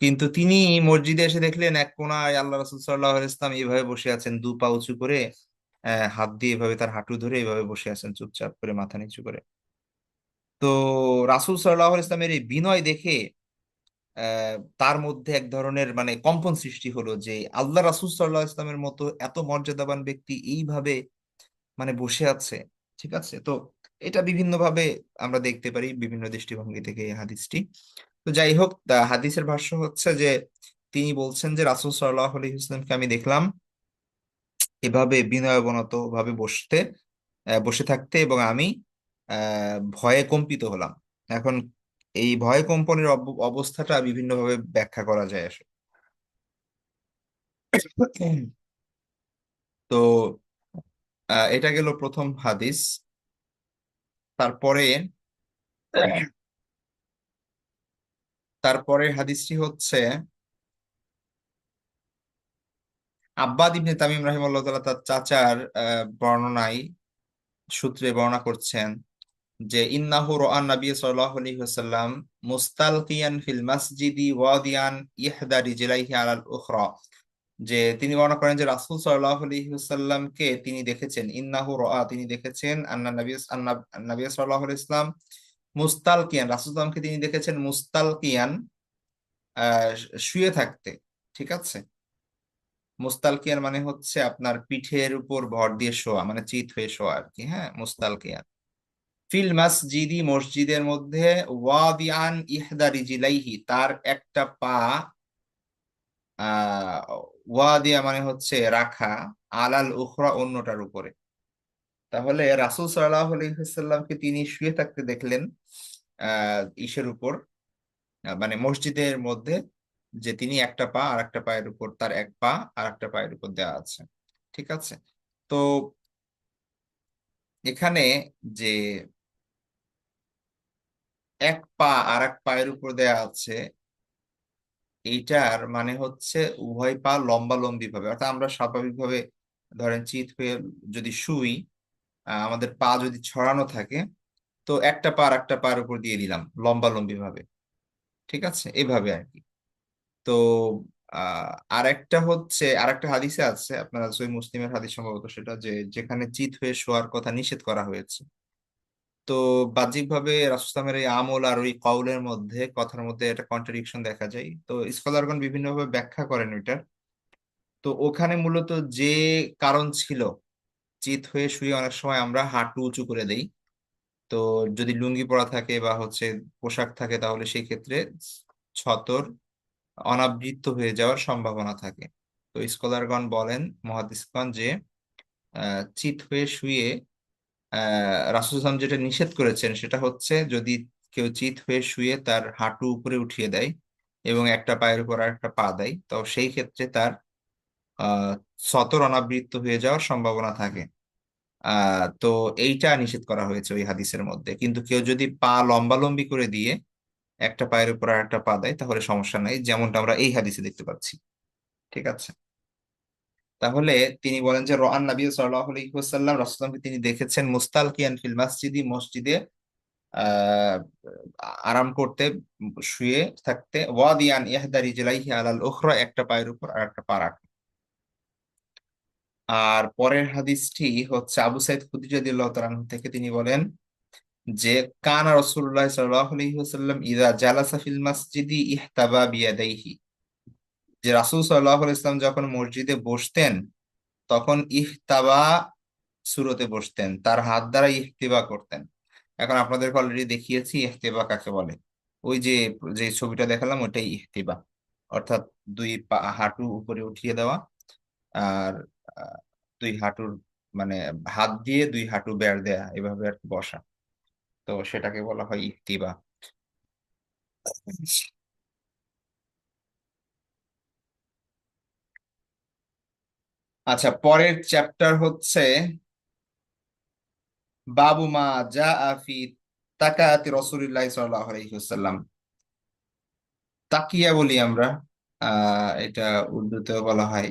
কিন্তু তিনি মসজিদে এসে দেখলেন এক কোনায় আল্লাহ রাসূল সাল্লাল্লাহু আলাইহি ওয়াসাল্লাম এইভাবে বসে আছেন, দু পা উঁচু করে, হাত দিয়ে এভাবে তার হাঁটু ধরে এইভাবে বসে আছেন চুপচাপ করে, মাথা নিচু করে। তো রাসূল সাল্লাল্লাহু আলাইহি ওয়াসাল্লামের এই বিনয় দেখে তার মধ্যে এক ধরনের মানে কম্পন সৃষ্টি হলো যে আল্লাহ রাসূল সাল্লাল্লাহু আলাইহি ওয়াসাল্লামের মতো এত মর্যাদাবান ব্যক্তি এইভাবে মানে বসে আছে। ঠিক আছে, তো এটা বিভিন্ন ভাবে আমরা দেখতে পারি, বিভিন্ন দৃষ্টিভঙ্গি থেকে এই হাদিসটি। তো যাই হোক, হাদিসের ভাষ্য হচ্ছে যে তিনি বলছেন যে রাসূল সাল্লাল্লাহু আলাইহি ওয়াসাল্লামকে আমি দেখলাম এভাবে বিনয়াবনত ভাবে বসে থাকতে, এবং আমি ভয়ে কম্পিত হলাম। এখন এই ভয় কম্পনের অবস্থাটা বিভিন্নভাবে ব্যাখ্যা করা যায় আসলে। তো এটা গেল প্রথম হাদিস। তারপরে তারপরে হাদিসটি হচ্ছে আব্বাদ ইবনে তামিম রাহিমাহুল্লাহ তাআলা তার চাচার বর্ণনায় সূত্রে বর্ণনা করছেন যে ইন্নাহু রাআন নবী সাল্লাল্লাহু আলাইহি ওয়াসাল্লাম মুস্তালকিয়ান ফিল মসজিদি ওয়াদিয়ান ইহদা রিজলাইহি আলাল উখরা, যে তিনি বর্ণনা করেন যে রাসূল সাল্লাল্লাহু আলাইহি ওয়াসাল্লামকে তিনি দেখেছেন, ইন্নাহু রাআ, তিনি দেখেছেন, আন্না নবী সাল্লাল্লাহু আলাইহি ওয়াসাল্লাম মুস্তালকিয়ান, রাসূল সাল্লাল্লাহু আলাইহি ওয়াসাল্লামকে তিনি দেখেছেন মুস্তালকিয়ান, আহ শুয়ে থাকতে। ঠিক আছে, মুস্তালকিয়ান মানে হচ্ছে আপনার পিঠের উপর ভর দিয়ে শোয়া, মানে চিত হয়ে শোয়া আর কি। হ্যাঁ, মুস্তালকিয়ান। ফিল মসজিদি, মসজিদের মধ্যে, ওয়াদিআন ইহদা রিজিলাইহি, তার একটা পা, আহ ওয়াদিয়া মানে হচ্ছে রাখা, আলাল উখরা, অন্যটার উপরে। তাহলে রাসূল সাল্লাল্লাহু আলাইহি ওয়াসাল্লামকে তিনি শুয়ে থাকতে দেখলেন ইসের উপর, মানে মসজিদের মধ্যে, যে তিনি একটা পা আর একটা পায়ের উপর, তার এক পা আর একটা পায়ের উপর দেওয়া আছে। ঠিক আছে। তো এখানে যে এক পা আর এক পায়ের উপর দেয়া আছে, এইটার মানে হচ্ছে উভয় পা লম্বালম্বি ভাবে, অর্থাৎ আমরা স্বাভাবিকভাবে ধরেন চিত হয়ে যদি শুই, আমাদের পা যদি ছড়ানো থাকে, তো একটা পা আর একটা পায়ের উপর দিয়ে দিলাম লম্বালম্বি ভাবে। ঠিক আছে, এভাবে আর কি। তো আরেকটা হচ্ছে, আরেকটা হাদিসে আছে, আপনারা সহিহ মুসলিমের হাদিস সম্ভবত সেটা, যে যেখানে চিত হয়ে শোয়ার কথা নিষেধ করা হয়েছে। তো বাহ্যিকভাবে রাসূলের এই আমল আর ওই কওলের মধ্যে, কথার মধ্যে একটা কন্ট্রাডিকশন দেখা যায়। তো স্কলারগণ বিভিন্নভাবে ব্যাখ্যা করেন ওইটার। তো ওখানে মূলত যে কারণ ছিল, চিত হয়ে শুয়ে অনেক সময় আমরা হাঁটু উঁচু করে দেই। তো যদি লুঙ্গি পরা থাকে বা হচ্ছে পোশাক থাকে, তাহলে সেই ক্ষেত্রে ছতর অনাবৃত হয়ে যাওয়ার সম্ভাবনা থাকে। তো স্কলারগণ বলেন, মুহাদ্দিসগণ, যে চিত হয়ে শুয়ে রাসূল সাল্লাল্লাহু আলাইহি ওয়াসাল্লাম যেটা নিষেধ করেছেন সেটা হচ্ছে, যদি কেউ চিত হয়ে শুয়ে তার হাঁটু উপরে উঠিয়ে দেয় এবং একটা পায়ের উপর আর একটা পা দেয়, তো সেই ক্ষেত্রে তার আহ সতর অনাবৃত হয়ে যাওয়ার সম্ভাবনা থাকে। তো এইটা নিষেধ করা হয়েছে ওই হাদিসের মধ্যে। কিন্তু কেউ যদি পা লম্বালম্বি করে দিয়ে একটা পায়ের উপর আর একটা পা দেয়, তাহলে সমস্যা নাই, যেমনটা আমরা এই হাদিসে দেখতে পাচ্ছি। ঠিক আছে। তাহলে তিনি বলেন যে রাআন নবী সাল্লাল্লাহু আলাইহি ওয়াসাল্লাম, রাসূলকে তিনি দেখেছেন মুস্তালকিয়ান ফিল মসজিদি, মসজিদে আহ আরাম করতে, শুয়ে থাকতে, ওয়াদিয়ান ইহদা রিজলাইহি আলাল উখরা, একটা পায়ের উপর আর একটা পা রাখা। আর পরের হাদিসটি হচ্ছে আবু সাইদ খুদরি রাদিয়াল্লাহু তাআলা আনহু থেকে, তিনি বলেন যে কানা রাসূলুল্লাহ সাল্লাল্লাহু আলাইহি ওয়াসাল্লাম ইযা জালাসা ফিল মসজিদি ইহতাবা বিয়াদাইহি, যে রাসূল সাল্লাল্লাহু আলাইহি ওয়াসাল্লাম যখন মসজিদে বসতেন, তখন ইহতাবা সুরতে বসতেন, তার হাত দ্বারা ইহতিবা করতেন। এখন আপনাদেরকে অলরেডি দেখিয়েছি ইহতিবা কাকে বলে। ওই যে যে ছবিটা দেখালাম, ওইটাই ইহতিবা। অর্থাৎ দুই পা হাঁটু উপরে উঠিয়ে দেওয়া, আর আহ, দুই হাঁটুর মানে হাত দিয়ে দুই হাঁটু বেড় দেয়া, এভাবে আর কি বসা। তো সেটাকে বলা হয় ইহতিবা। আচ্ছা, পরের চ্যাপ্টার হচ্ছে বাবু মা জা আফি তাকাতি রাসূলিল্লাহ সাল্লাল্লাহু আলাইহি ওয়াসাল্লাম। তাকিয়া বলি আমরা, এটা উর্দুতেও বলা হয়।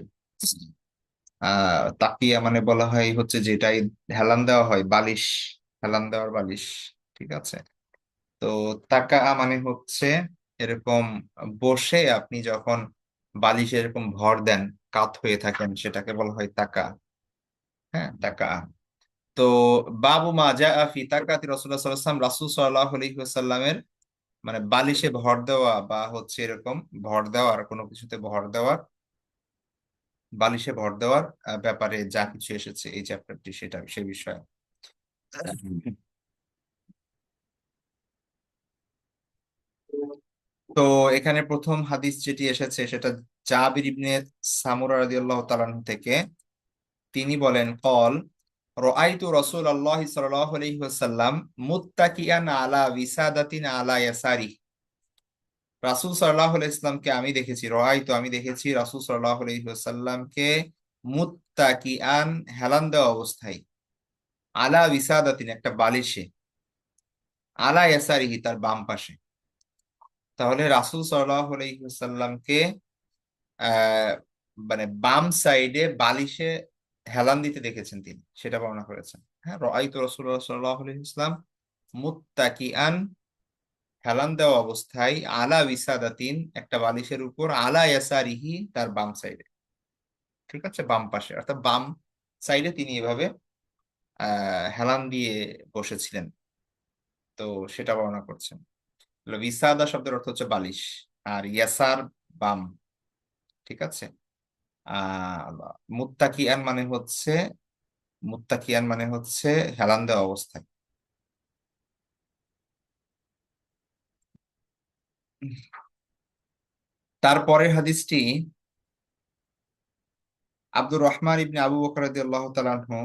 তাকিয়া মানে বলা হয় হচ্ছে যেটাই হেলান দেওয়া হয়, বালিশ, হেলান দেওয়ার বালিশ। ঠিক আছে। তো তাকা মানে হচ্ছে এরকম বসে আপনি যখন বালিশে এরকম ভর দেন, কাত হয়ে থাকেন, সেটাকে বলা হয় তাকা। হ্যাঁ, তাকা। তো বাবু মা জা ফি তাকাতি রাসূলুল্লাহ সাল্লাল্লাহু আলাইহি ওয়াসাল্লাম, রাসূল সাল্লাল্লাহু আলাইহি ওয়াসাল্লামের মানে বালিশে ভর দেওয়া বা হচ্ছে এরকম ভর দেওয়ার, কোনো কিছুতে ভর দেওয়ার, বালিশে ভর দেওয়ার ব্যাপারে যা কিছু এসেছে এই চ্যাপ্টারটি, সেটা সে বিষয়ে। তো এখানে প্রথম হাদিস যেটি এসেছে সেটা জাবির ইবনে সামুরা রাদিয়াল্লাহু তাআলা আনহু থেকে। তিনি বলেন, কল রাআইতু রাসূলুল্লাহ সাল্লাল্লাহু আলাইহি ওয়াসাল্লাম মুত্তাকিয়ান আলা বিসাদাতিন আলা ইয়াসারি, রাসূল সাল্লাল্লাহু আলাইহি ইসলামকে আমি দেখেছি, রাআইতু আমি দেখেছি, রাসূল সাল্লাল্লাহু আলাইহি ওয়াসাল্লামকে মুত্তাকিয়ান, হেলান দেওয়া অবস্থায়, আলা বিসাদাতিন, একটা বালিশে, আলা ইয়াসারিহি, তার বাম পাশে। তাহলে রাসূল সাল্লাল্লাহু আলাইহি ওয়াসাল্লামকে আহ মানে বাম সাইডে বালিশে হেলান দিতে দেখেছেন তিনি, সেটা বর্ণনা করেছেন। হ্যাঁ, রাআইতু রাসূলুল্লাহ সাল্লাল্লাহু আলাইহি ওয়াসাল্লাম মুত্তাকিআন, হেলান দেওয়া অবস্থায়, আলা বিসাদাতিন, একটা বালিশের উপর, আলা ইয়াসারিহি, তার বাম সাইডে। ঠিক আছে, বাম পাশে অর্থাৎ বাম সাইডে তিনি এভাবে হেলান দিয়ে বসেছিলেন। তো সেটা বর্ণনা করছেন। বিসাদা শব্দের অর্থ হচ্ছে বালিশ, আর ইয়াসার বাম। ঠিক আছে। আহ মুত্তাকিয়ান মানে হচ্ছে, মুত্তাকিয়ান মানে হচ্ছে হেলান দেওয়া অবস্থায়। তারপরের হাদিসটি আব্দুর রহমান ইবনে আবু বকর রাদিয়াল্লাহু তাআলা আনহু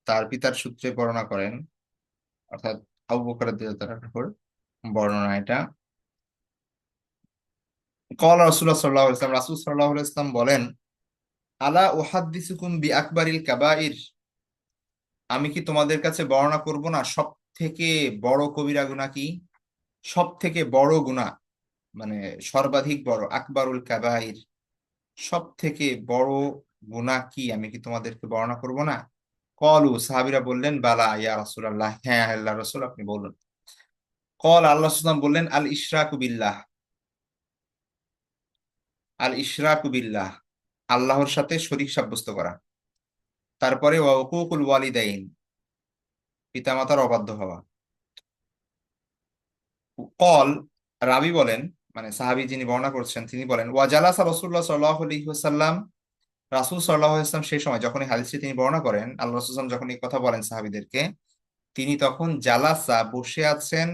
তার পিতার সূত্রে বর্ণনা করেন, অর্থাৎ আবু বকর রাদিয়াল্লাহু তাআলা আনহুর বর্ণনা এটা। কল রাসূলুল্লাহ সাল্লাল্লাহু আলাইহি ওয়াসাল্লাম, রাসূল সাল্লাল্লাহু আলাইহি ওয়াসাল্লাম বলেন, আলা উহাদ্দিসুকুম বি আকবারিল কাবাইর, আমি কি তোমাদের কাছে বর্ণনা করব না সব থেকে বড় কবিরা গুনাহ কি? সব থেকে বড় গুনাহ মানে সর্বাধিক বড়, আকবারুল কাবাইর, সব থেকে বড় গুনাহ কি, আমি কি তোমাদেরকে বর্ণনা করব না? কলু, সাহাবীরা বললেন, বালা ইয়া রাসূলুল্লাহ, হ্যাঁ আল্লাহর রাসূল আপনি বলুন। কল, আল্লাহ রাসূল সাল্লাল্লাহু আলাইহি ওয়াসাল্লাম বললেন, আল ইশরাকু বিল্লাহ, আল ইশরাকু বিল্লাহ, আল্লাহর সাথে শরীক সাব্যস্ত করা। তারপরে ওয়া উকুকুল ওয়ালিদাইন, পিতামাতার অবাধ্য হওয়া। কল, রাবি বলেন, মানে সাহাবী যিনি বর্ণনা করছেন তিনি বলেন, ওয়া জালাসা রাসূলুল্লাহ সাল্লাল্লাহু আলাইহি ওয়াসাল্লাম, রাসূল সাল্লাল্লাহু আলাইহি ওয়াসাল্লাম সেই সময় যখন এই হাদিসটি তিনি বর্ণনা করেন, আল্লাহ রাসূল সাল্লাল্লাহু আলাইহি ওয়াসাল্লাম যখন এই কথা বলেন সাহাবীদেরকে, তিনি তখন জালাসা বসে আছেন,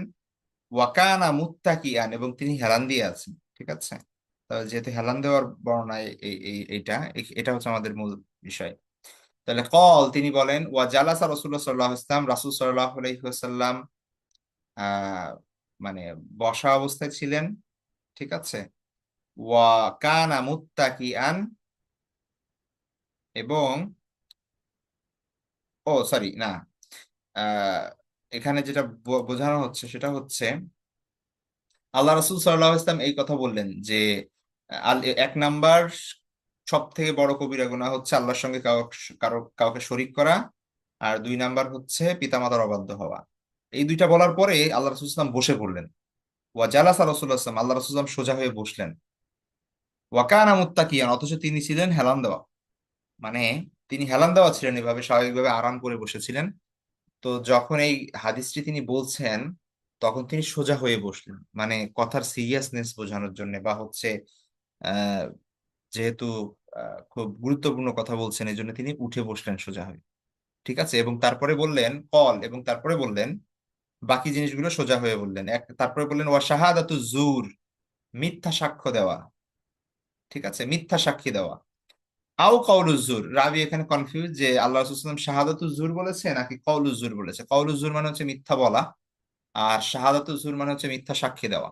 ওয়াকানা মুত্তাকিয়ান এবং তিনি হেলান দিয়ে আছেন। ঠিক আছে। যেহেতু হেলান দেওয়ার বর্ণনা এটা হচ্ছে আমাদের মূল বিষয়। তাহলে কল, তিনি বলেন, ওয়া জালাসা রাসূলুল্লাহ সাল্লাল্লাহু আলাইহি ওয়াসাল্লাম, রাসূল সাল্লাল্লাহু আলাইহি ওয়াসাল্লাম আহ মানে বসা অবস্থায় ছিলেন। ঠিক আছে। ওয়া কানা মুত্তাকিআন, এবং ও সরি না, আহ এখানে যেটা বোঝানো হচ্ছে সেটা হচ্ছে আল্লাহ রাসূল সাল্লাল্লাহু আলাইহি ওয়াসাল্লাম এই কথা বললেন যে এক নাম্বার সব থেকে বড় কবিরা গুনাহ হচ্ছে আল্লাহর সঙ্গে কাউকে শরীক করা, আর দুই নাম্বার হচ্ছে পিতামাতার অবাধ্য হওয়া। এই দুইটা বলার পরে আল্লাহ রাসূল সাল্লাল্লাহু আলাইহি ওয়াসাল্লাম বসে পড়লেন। ওয়া জালাসা রাসূলুল্লাহ সাল্লাল্লাহু আলাইহি ওয়াসাল্লাম, আল্লাহ রাসূল সাল্লাল্লাহু আলাইহি ওয়াসাল্লাম সোজা হয়ে বসলেন। ওয়া কানা মুত্তাকিয়ান, অথচ তিনি ছিলেন হেলান দেওয়া। মানে তিনি হেলান দেওয়া ছিলেন, এভাবে স্বাভাবিকভাবে আরাম করে বসেছিলেন। তো যখন এই হাদিসটি তিনি বলছেন তখন তিনি সোজা হয়ে বসলেন, মানে কথার সিরিয়াসনেস বোঝানোর জন্য, বা হচ্ছে আহ যেহেতু খুব গুরুত্বপূর্ণ কথা বলছেন এই জন্য তিনি উঠে বসলেন সোজা হয়ে। ঠিক আছে। এবং তারপরে বললেন কল, এবং তারপরে বললেন বাকি জিনিসগুলো সোজা হয়ে বললেন। তারপরে বললেন ওয়া শাহাদাতু জুর, মিথ্যা সাক্ষ্য দেওয়া। ঠিক আছে, মিথ্যা সাক্ষী দেওয়া। আও কাউলুজ জুর, রাবি এখানে কনফিউজ যে আল্লাহ রাসূলুল্লাহ সাল্লাল্লাহু আলাইহি ওয়াসাল্লাম শাহাদাতুজ জুর বলেছে নাকি কাউলুজ জুর বলেছে। কাউলুজ জুর মানে হচ্ছে মিথ্যা বলা, আর শাহাদাতুজ জুর মানে হচ্ছে মিথ্যা সাক্ষী দেওয়া।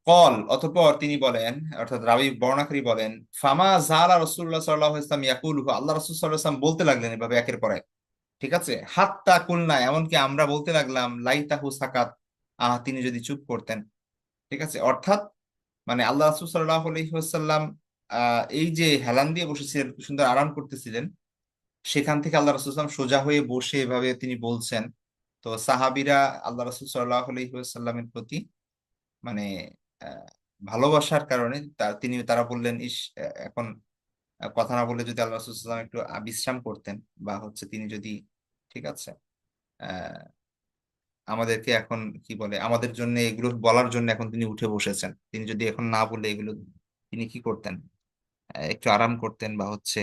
কল, অতঃপর তিনি বলেন, অর্থাৎ রাবি বর্ণাকারী বলেন, ফামা জালা রাসূলুল্লাহ সাল্লাল্লাহু আলাইহি ওয়াসাল্লাম ইয়াকুলু, আল্লাহ রাসূল সাল্লাল্লাহু আলাইহি ওয়াসাল্লাম বলতে লাগলেন এভাবে একের পর এক। ঠিক আছে। হাত্তা কুলনা, এমনকি আমরা বলতে লাগলাম, লাইতাহু সাকাত, তিনি যদি চুপ করতেন। ঠিক আছে। অর্থাৎ মানে আল্লাহ রাসূল সাল্লাল্লাহু আলাইহি ওয়াসাল্লাম এই যে হেলান দিয়ে বসেছিলেন, খুব সুন্দর আরাম করতেছিলেন, সেখান থেকে আল্লাহ রাসূল সাল্লাল্লাহু আলাইহি ওয়াসাল্লাম সোজা হয়ে বসে এভাবে তিনি বলছেন। তো সাহাবীরা আল্লাহ রাসূল সাল্লাল্লাহু আলাইহি ওয়াসাল্লামের প্রতি মানে আহ, ভালোবাসার কারণে তারা বললেন, ইস, এখন কথা না বলে যদি আল্লাহ রাসূল সাল্লাল্লাহু আলাইহি ওয়াসাল্লাম একটু বিশ্রাম করতেন, বা হচ্ছে তিনি যদি, ঠিক আছে, আহ আমাদেরকে এখন কি বলে আমাদের জন্য এগুলো বলার জন্য এখন তিনি উঠে বসেছেন, তিনি যদি এখন না বলে এগুলো তিনি কি করতেন, একটু আরাম করতেন বা হচ্ছে।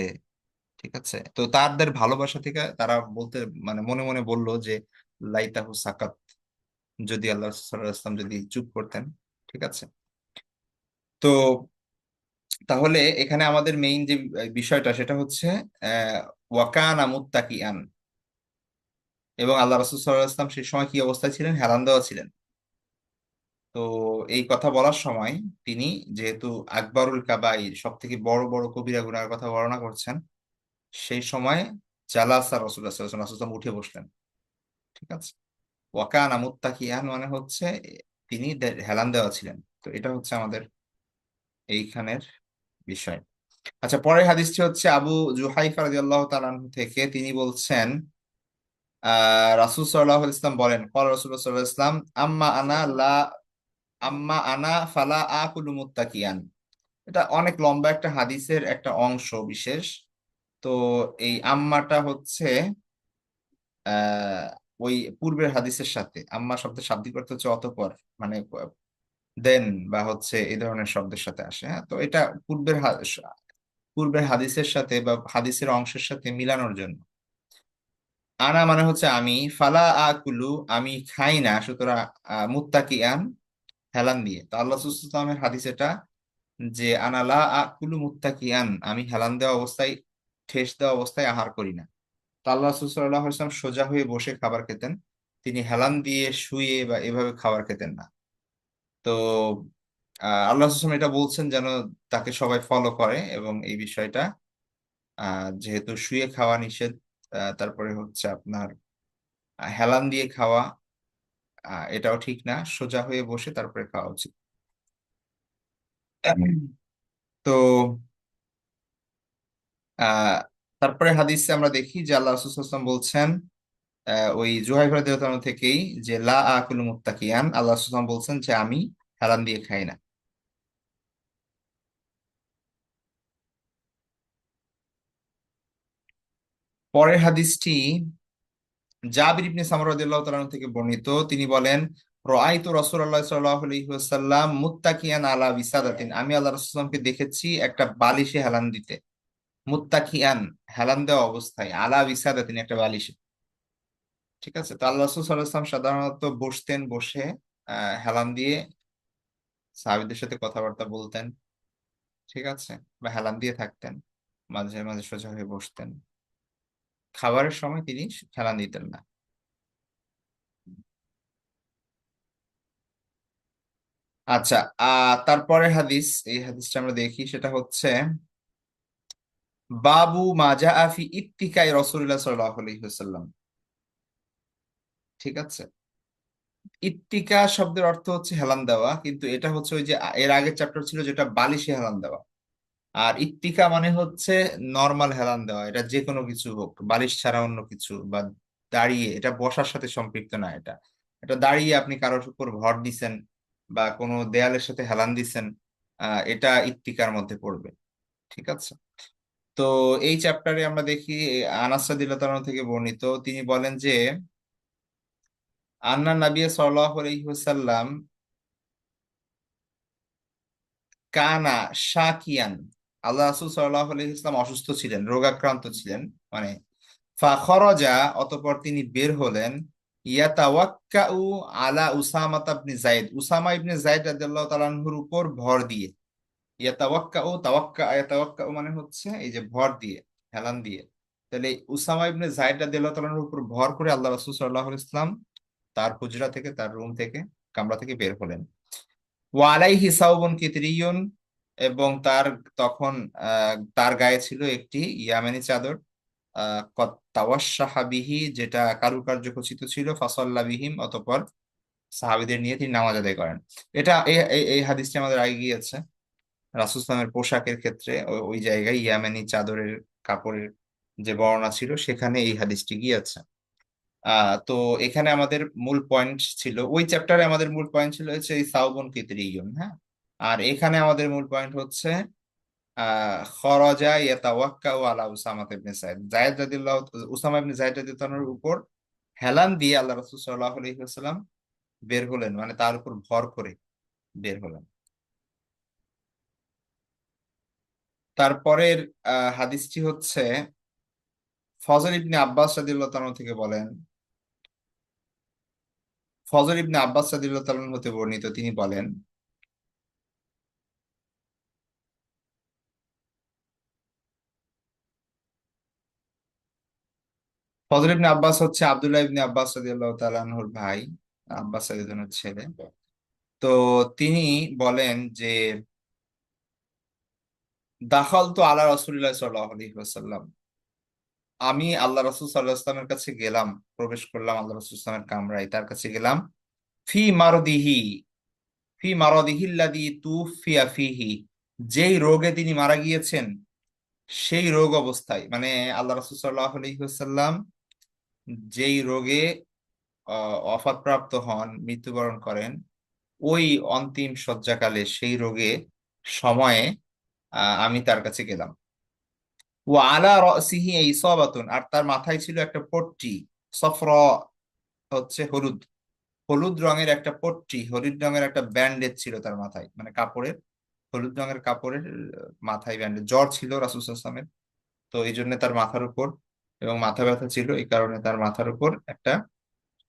ঠিক আছে। তো তাদের ভালোবাসা থেকে তারা বলতে মানে মনে মনে বলল যে লাইতাহু সাকাত, যদি আল্লাহ সাল্লাল্লাহু আলাইহি ওয়াসাল্লাম যদি চুপ করতেন। ঠিক আছে। তো তাহলে এখানে আমাদের মেইন যে বিষয়টা সেটা হচ্ছে ওয়াকানা মুত্তাকিআন, এবং আল্লাহ রাসূল সাল্লাল্লাহু আলাইহি ওয়াসাল্লাম সেই সময় কি অবস্থায় ছিলেন, হেলান দেওয়া ছিলেন। তো এই কথা বলার সময় তিনি যেহেতু আকবরুল কাবাইর, সব থেকে বড় বড় কবিরা গুনাহের কথা বর্ণনা করছেন, সেই সময় জালাসা রাসূলুল্লাহ সাল্লাল্লাহু আলাইহি ওয়াসাল্লাম উঠে বসলেন। ঠিক আছে। ওয়াকানা মুত্তাকিয়ান মানে হচ্ছে তিনি হেলান দেওয়া ছিলেন। তো এটা হচ্ছে আমাদের এইখানের বিষয়। আচ্ছা, পরের হাদিসটি হচ্ছে আবু জুহাইফা রাদিয়াল্লাহু তাআলা আনহু থেকে, তিনি বলছেন রাসূল সাল্লাল্লাহু আলাইহি ওয়াসাল্লাম বলেন, ক্বাল রাসূলুল্লাহ সাল্লাল্লাহু আলাইহি ওয়াসাল্লাম, আম্মা আনা ফালা আকুলু মুত্তাকিয়ান, এটা অনেক লম্বা একটা হাদিসের একটা অংশ বিশেষ। তো এই আম্মাটা হচ্ছে আহ ওই পূর্বের হাদিসের সাথে, আম্মা শব্দের শাব্দিক অর্থ হচ্ছে অতঃপর, মানে দেন বা হচ্ছে এই ধরনের শব্দের সাথে আসে। হ্যাঁ, তো এটা পূর্বের হাদিসের সাথে বা হাদিসের অংশের সাথে মিলানোর জন্য। আনা মানে হচ্ছে আমি, ফালা আকুলু আমি খাই না, সুতরাং মুত্তাকিয়ান হেলান দিয়ে। তো আল্লাহ সুবহানাহু হাদিস এটা, যে আনা লা আকুলু মুত্তাকিয়ান, আমি হেলান দেওয়া অবস্থায়, ঠেস দেওয়া অবস্থায় আহার করি না। তো আল্লাহ রাসূল সাল্লাল্লাহু আলাইহি ওয়াসাল্লাম সোজা হয়ে বসে খাবার খেতেন, তিনি হেলান দিয়ে শুয়ে বা এভাবে খাবার খেতেন না। তো আল্লাহ রাসূল সাল্লাল্লাহু আলাইহি ওয়াসাল্লাম এটা বলছেন যেন তাকে সবাই ফলো করে, এবং এই বিষয়টা যেহেতু শুয়ে খাওয়া নিষেধ, তারপরে হচ্ছে আপনার হেলান দিয়ে খাওয়া এটাও ঠিক না, সোজা হয়ে বসে তারপরে খাওয়া উচিত। তো আহ তারপরে হাদিসে আমরা দেখি যে আল্লাহ রাসূল সাল্লাল্লাহু আলাইহি ওয়াসাল্লাম বলছেন, ওই জুহাইফা রাদিয়াল্লাহু আনহু থেকেই, যে লা আকুলু মুত্তাকিয়ান, আল্লাহ রাসূল সাল্লাল্লাহু আলাইহি ওয়াসাল্লাম বলছেন যে আমি হেলান দিয়ে খাই না। পরের হাদিসটি জাবির ইবনে সামরা রাদিয়াল্লাহু তাআলা আনহু থেকে বর্ণিত। তিনি বলেন, রাআইতু রাসূলুল্লাহ সাল্লাল্লাহু আলাইহি ওয়াসাল্লাম মুত্তাকিয়ান আলা বিসাদাতিন, আমি আল্লাহ রাসূল সাল্লাল্লাহু আলাইহি ওয়াসাল্লামকে দেখেছি একটা বালিশে হেলান দিতে। মুত্তাকিয়ান হেলান দেওয়া অবস্থায়, আলা বিসাদাতিন একটা বালিশে। ঠিক আছে, তো আল্লাহ রাসূল সাল্লাল্লাহু আলাইহি ওয়াসাল্লাম সাধারণত বসতেন, বসে হেলান দিয়ে সাহাবীদের সাথে কথাবার্তা বলতেন। ঠিক আছে, বা হেলান দিয়ে থাকতেন, মাঝে মাঝে সোজা হয়ে বসতেন। খাবারের সময় তিনি হেলান দিতেন না। আচ্ছা, তারপরে হাদিস, এই হাদিসটা আমরা দেখি, সেটা হচ্ছে বাবু মাজা আফি ইত্তিকাই রাসূলুল্লাহ সাল্লাল্লাহু আলাইহি ওয়াসাল্লাম। ঠিক আছে, ইত্তিকা শব্দের অর্থ হচ্ছে হেলান দেওয়া, কিন্তু এটা হচ্ছে ওই যে এর আগের চ্যাপ্টার ছিল যেটা বালিশে হেলান দেওয়া। আর ইত্তিকা মানে হচ্ছে নর্মাল হেলান দেওয়া, এটা যে কোনো কিছু হোক, বালিশ ছাড়া অন্য কিছু, বা দাঁড়িয়ে, এটা বসার সাথে সম্পৃক্ত না। এটা এটা দাঁড়িয়ে আপনি কারোর উপর ভর দিছেন বা কোনো দেয়ালের সাথে হেলান দিছেন, এটা ইত্তিকার মধ্যে পড়বে। ঠিক আছে, তো এই চ্যাপ্টারে আমরা দেখি আনাস রাদিয়াল্লাহু তাআলা থেকে বর্ণিত, তিনি বলেন যে আন্না নবী সাল্লাল্লাহু আলাইহি ওয়াসাল্লাম কানা শাকিয়ান, আল্লাহ রাসূল সাল্লাল্লাহু আলাইহি ওয়াসাল্লাম অসুস্থ ছিলেন, রোগাক্রান্ত ছিলেন, মানে ফাখরাজা, অতঃপর তিনি বের হলেন, ইয়াতাওয়াক্কাউ আলা Usama ibn Zayd, Usama ibn Zayd রাদিয়াল্লাহু তাআলা আনহুর উপর ভর দিয়ে। ইয়াতাওয়াক্কাউ মানে হচ্ছে এই যে ভর দিয়ে, হেলান দিয়ে। তাহলে উসামা ইবনে যায়েদ রাদিয়াল্লাহু তাআলা আনহুর উপর ভর করে আল্লাহ রাসূল সাল্লাল্লাহু আলাইহি ওয়াসাল্লাম তার হুজরা থেকে, তার রুম থেকে, কামরা থেকে বের হলেন। ওয়ালাইহি সাউবুন কিতরিয়ুন, এবং তার তখন তার গায়ে ছিল একটি ইয়ামানি চাদর, কদ তাওয়াশশাহা বিহি, যেটা কারুকার্য খচিত ছিল, ফাসাল্লা বিহিম, অতঃপর সাহাবীদের নিয়ে তিনি নামাজ আদায় করেন। এটা এই হাদিসটি আমাদের আগে গিয়েছে রাসূল সাল্লাল্লাহু আলাইহি ওয়াসাল্লামের পোশাকের ক্ষেত্রে, ওই জায়গায় ইয়ামানি চাদরের কাপড়ের যে বর্ণনা ছিল সেখানে এই হাদিসটি গিয়েছে। তো এখানে আমাদের মূল পয়েন্ট ছিল, ওই চ্যাপ্টারে আমাদের মূল পয়েন্ট ছিল হচ্ছে এই সাউবন কিতরিয়ুন। হ্যাঁ, আর এখানে আমাদের মূল পয়েন্ট হচ্ছে খরাজা ইয়াতাওয়াক্কাউ আলা উসামা ইবনে যায়েদ, যায়েদ রাদিয়াল্লাহু, উসামা ইবনে যায়েদ রাদিয়াল্লাহু আনহুর উপর হেলান দিয়ে আল্লাহ রাসূল সাল্লাল্লাহু আলাইহি ওয়াসাল্লাম বের হলেন, মানে তার উপর ভর করে বের হলেন। তারপরের হাদিসটি হচ্ছে ফজল ইবনে আব্বাস রাদিয়াল্লাহু তাআলা থেকে বলেন, ফজল ইবনে আব্বাস রাদিয়াল্লাহু তাআলা হতে বর্ণিত, তিনি বলেন, ফজল ইবনে আব্বাস হচ্ছে আব্দুল্লাহ ইবনে আব্বাস রাদিয়াল্লাহু তাআলা আনহুর ভাই, আব্বাস রাদিয়াল্লাহু আনহুর ছেলে। তো তিনি বলেন যে দাখালতু আলা রাসূলিল্লাহ সাল্লাল্লাহু আলাইহি ওয়াসাল্লাম, আমি আল্লাহ রাসূল সাল্লাল্লাহু আলাইহি ওয়াসাল্লামের কাছে গেলাম, প্রবেশ করলাম আল্লাহ রাসূল সাল্লাল্লাহু আলাইহি ওয়াসাল্লামের কামরায়, তার কাছে গেলাম। ফি মারদিহি, ফি মারদিহি আল্লাযী তুফিয়া ফিহি, যেই রোগে তিনি মারা গিয়েছেন সেই রোগ অবস্থায়, মানে আল্লাহ রাসূল সাল্লাল্লাহু আলাইহি ওয়াসাল্লাম যেই রোগে অফাতপ্রাপ্ত হন, মৃত্যুবরণ করেন, ওই অন্তিম শয্যাকালে, সেই রোগে সময়ে আমি তার কাছে গেলাম। ও আলা রাসিহি ইসাবাতুন, আর তার মাথায় ছিল একটা পট্টি। সফরা হচ্ছে হলুদ, হলুদ রঙের একটা পট্টি, হলুদ রঙের একটা ব্যান্ডেজ ছিল তার মাথায়, মানে কাপড়ের, হলুদ রঙের কাপড়ের মাথায় ব্যান্ডেজ। জ্বর ছিল রাসূল সাল্লাল্লাহু আলাইহি ওয়াসাল্লামের, তো এই জন্য তার মাথার উপর, এবং মাথা ব্যথা ছিল এই কারণে তার মাথার উপর একটা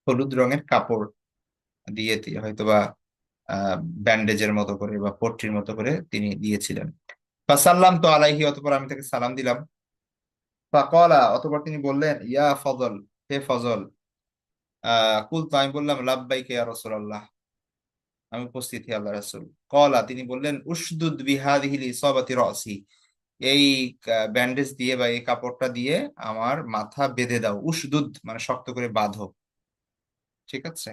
হলুদ রঙের কাপড় দিয়ে হয়তোবা ব্যান্ডেজের মতো করে বা পট্টির মতো করে তিনি দিয়েছিলেন। ফাসাল্লাম তো আলাইহি, অতঃপর আমি তাকে সালাম দিলাম। ফাকালা, অতঃপর তিনি বললেন, ইয়া ফজল, হে ফজল। কুলতু, আমি বললাম, লাব্বাইকা ইয়া রাসূলুল্লাহ, আমি উপস্থিত হে আল্লাহ রাসূল। কলা, তিনি বললেন, উশদুদ বিহাদিহিল ইসাবাতি রাসি, এই ব্যান্ডেজ দিয়ে বা এই কাপড়টা দিয়ে আমার মাথা বেঁধে দাও। উশদুদ মানে শক্ত করে বাঁধো, ঠিক আছে।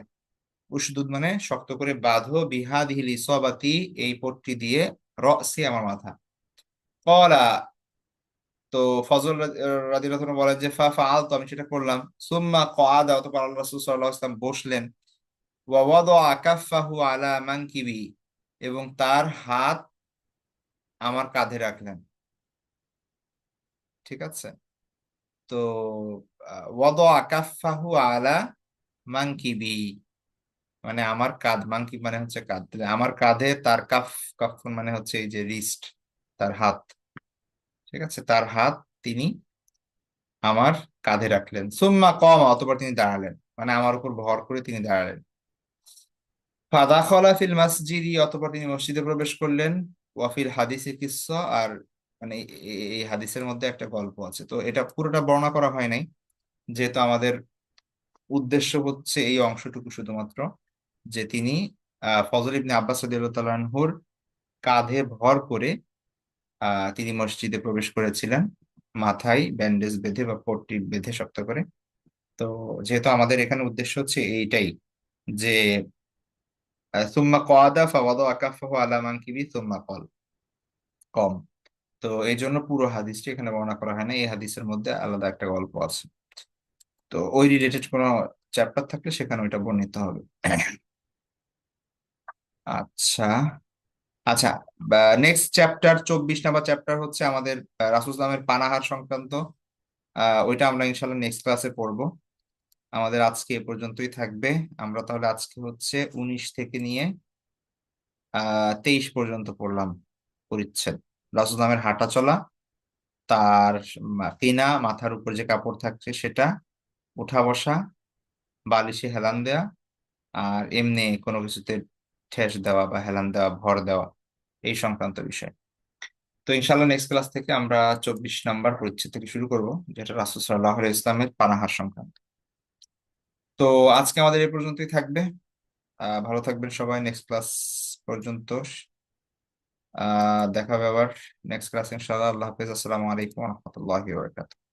উশদুদ মানে শক্ত করে বাঁধো, বিহাদিহিল ইসাবাতি, এই পট্টি দিয়ে, রসি আমার মাথা। কলা, তো ফজল রাদিয়াল্লাহু তাআলা বলেন যে ফা ফাআল, তো আমি সেটা করলাম। সুম্মা কআদা, অতঃপর আল্লাহ রাসূল সাল্লাল্লাহু আলাইহি ওয়াসাল্লাম বসলেন। ওয়া ওয়াদাআ কাফফাহু আলা মানকিবি, এবং তার হাত আমার কাঁধে রাখলেন, ঠিক আছে। তো ওয়াদাআ কাফফাহু আলা মানকিবি মানে আমার কাঁধ, মানকিব মানে হচ্ছে কাঁধ, তাহলে আমার কাঁধে তার কাফ, কাফ মানে হচ্ছে এই যে রিস্ট, তার হাত, ঠিক আছে, তার হাত তিনি আমার কাঁধে রাখলেন। সুম্মা কমা, অতঃপর তিনি দাঁড়ালেন, মানে আমার উপর ভর করে তিনি দাঁড়ালেন। ফাদাখালা ফিল মসজিদি, অতঃপর তিনি মসজিদে প্রবেশ করলেন। ওয়াফিল হাদিসে কিসসা, আর মানে এই হাদিসের মধ্যে একটা গল্প আছে, তো এটা পুরোটা বর্ণনা করা হয় নাই, যেহেতু আমাদের উদ্দেশ্য হচ্ছে এই অংশটুকু শুধুমাত্র, যে তিনি ফজল ইবনে আব্বাস রাদিয়াল্লাহু তাআলা আনহুর কাঁধে ভর করে তিনি মসজিদে প্রবেশ করেছিলেন, মাথায় ব্যান্ডেজ বেঁধে বা পট্টি বেঁধে শক্ত করে। তো যেহেতু আমাদের এখানে উদ্দেশ্য হচ্ছে এইটাই, যে সুম্মা কআদা ফাওয়াদা কাফাহু আলা মানকিবি সুম্মা কল, কম, তো এই জন্য পুরো হাদিসটি এখানে বর্ণনা করা হয় না, এই হাদিসের মধ্যে আলাদা একটা গল্প আছে। তো ওই রিলেটেড কোনো চ্যাপ্টার থাকলে সেখানে ওইটা বর্ণিত হবে। আচ্ছা, আচ্ছা, নেক্সট চ্যাপ্টার 24 নম্বর চ্যাপ্টার হচ্ছে আমাদের রাসূল সাল্লাল্লাহু আলাইহি ওয়াসাল্লামের পানাহার সংক্রান্ত। ওইটা আমরা ইনশাল্লাহ নেক্সট ক্লাসে পড়বো। আমাদের আজকে এ পর্যন্তই থাকবে। আমরা তাহলে আজকে হচ্ছে 19 থেকে নিয়ে 23 পর্যন্ত পড়লাম পরিচ্ছেদ। রাসূল নামের হাঁটা চলা, তার কিনা, মাথার উপর যে কাপড় থাকছে সেটা, উঠা বসা, বালিশে হেলান দেওয়া, আর এমনি কোনো কিছুতে ঠেস দেওয়া বা হেলান দেওয়া, ভর দেওয়া, এই সংক্রান্ত বিষয়। তো ইনশাল্লাহ নেক্সট ক্লাস থেকে আমরা 24 নম্বর পরিচ্ছেদ থেকে শুরু করব, যেটা রাসূল সাল্লাল্লাহু আলাইহি ইসলামের পানাহার সংক্রান্ত। তো আজকে আমাদের এই পর্যন্তই থাকবে। ভালো থাকবেন সবাই, নেক্সট ক্লাস পর্যন্ত। দেখা হবে আবার নেক্সট ক্লাস ইনশাআল্লাহ। আল্লাহ হাফেজ, আসসালামু আলাইকুম ওয়া রাহমাতুল্লাহি ওয়া বারাকাতুহু।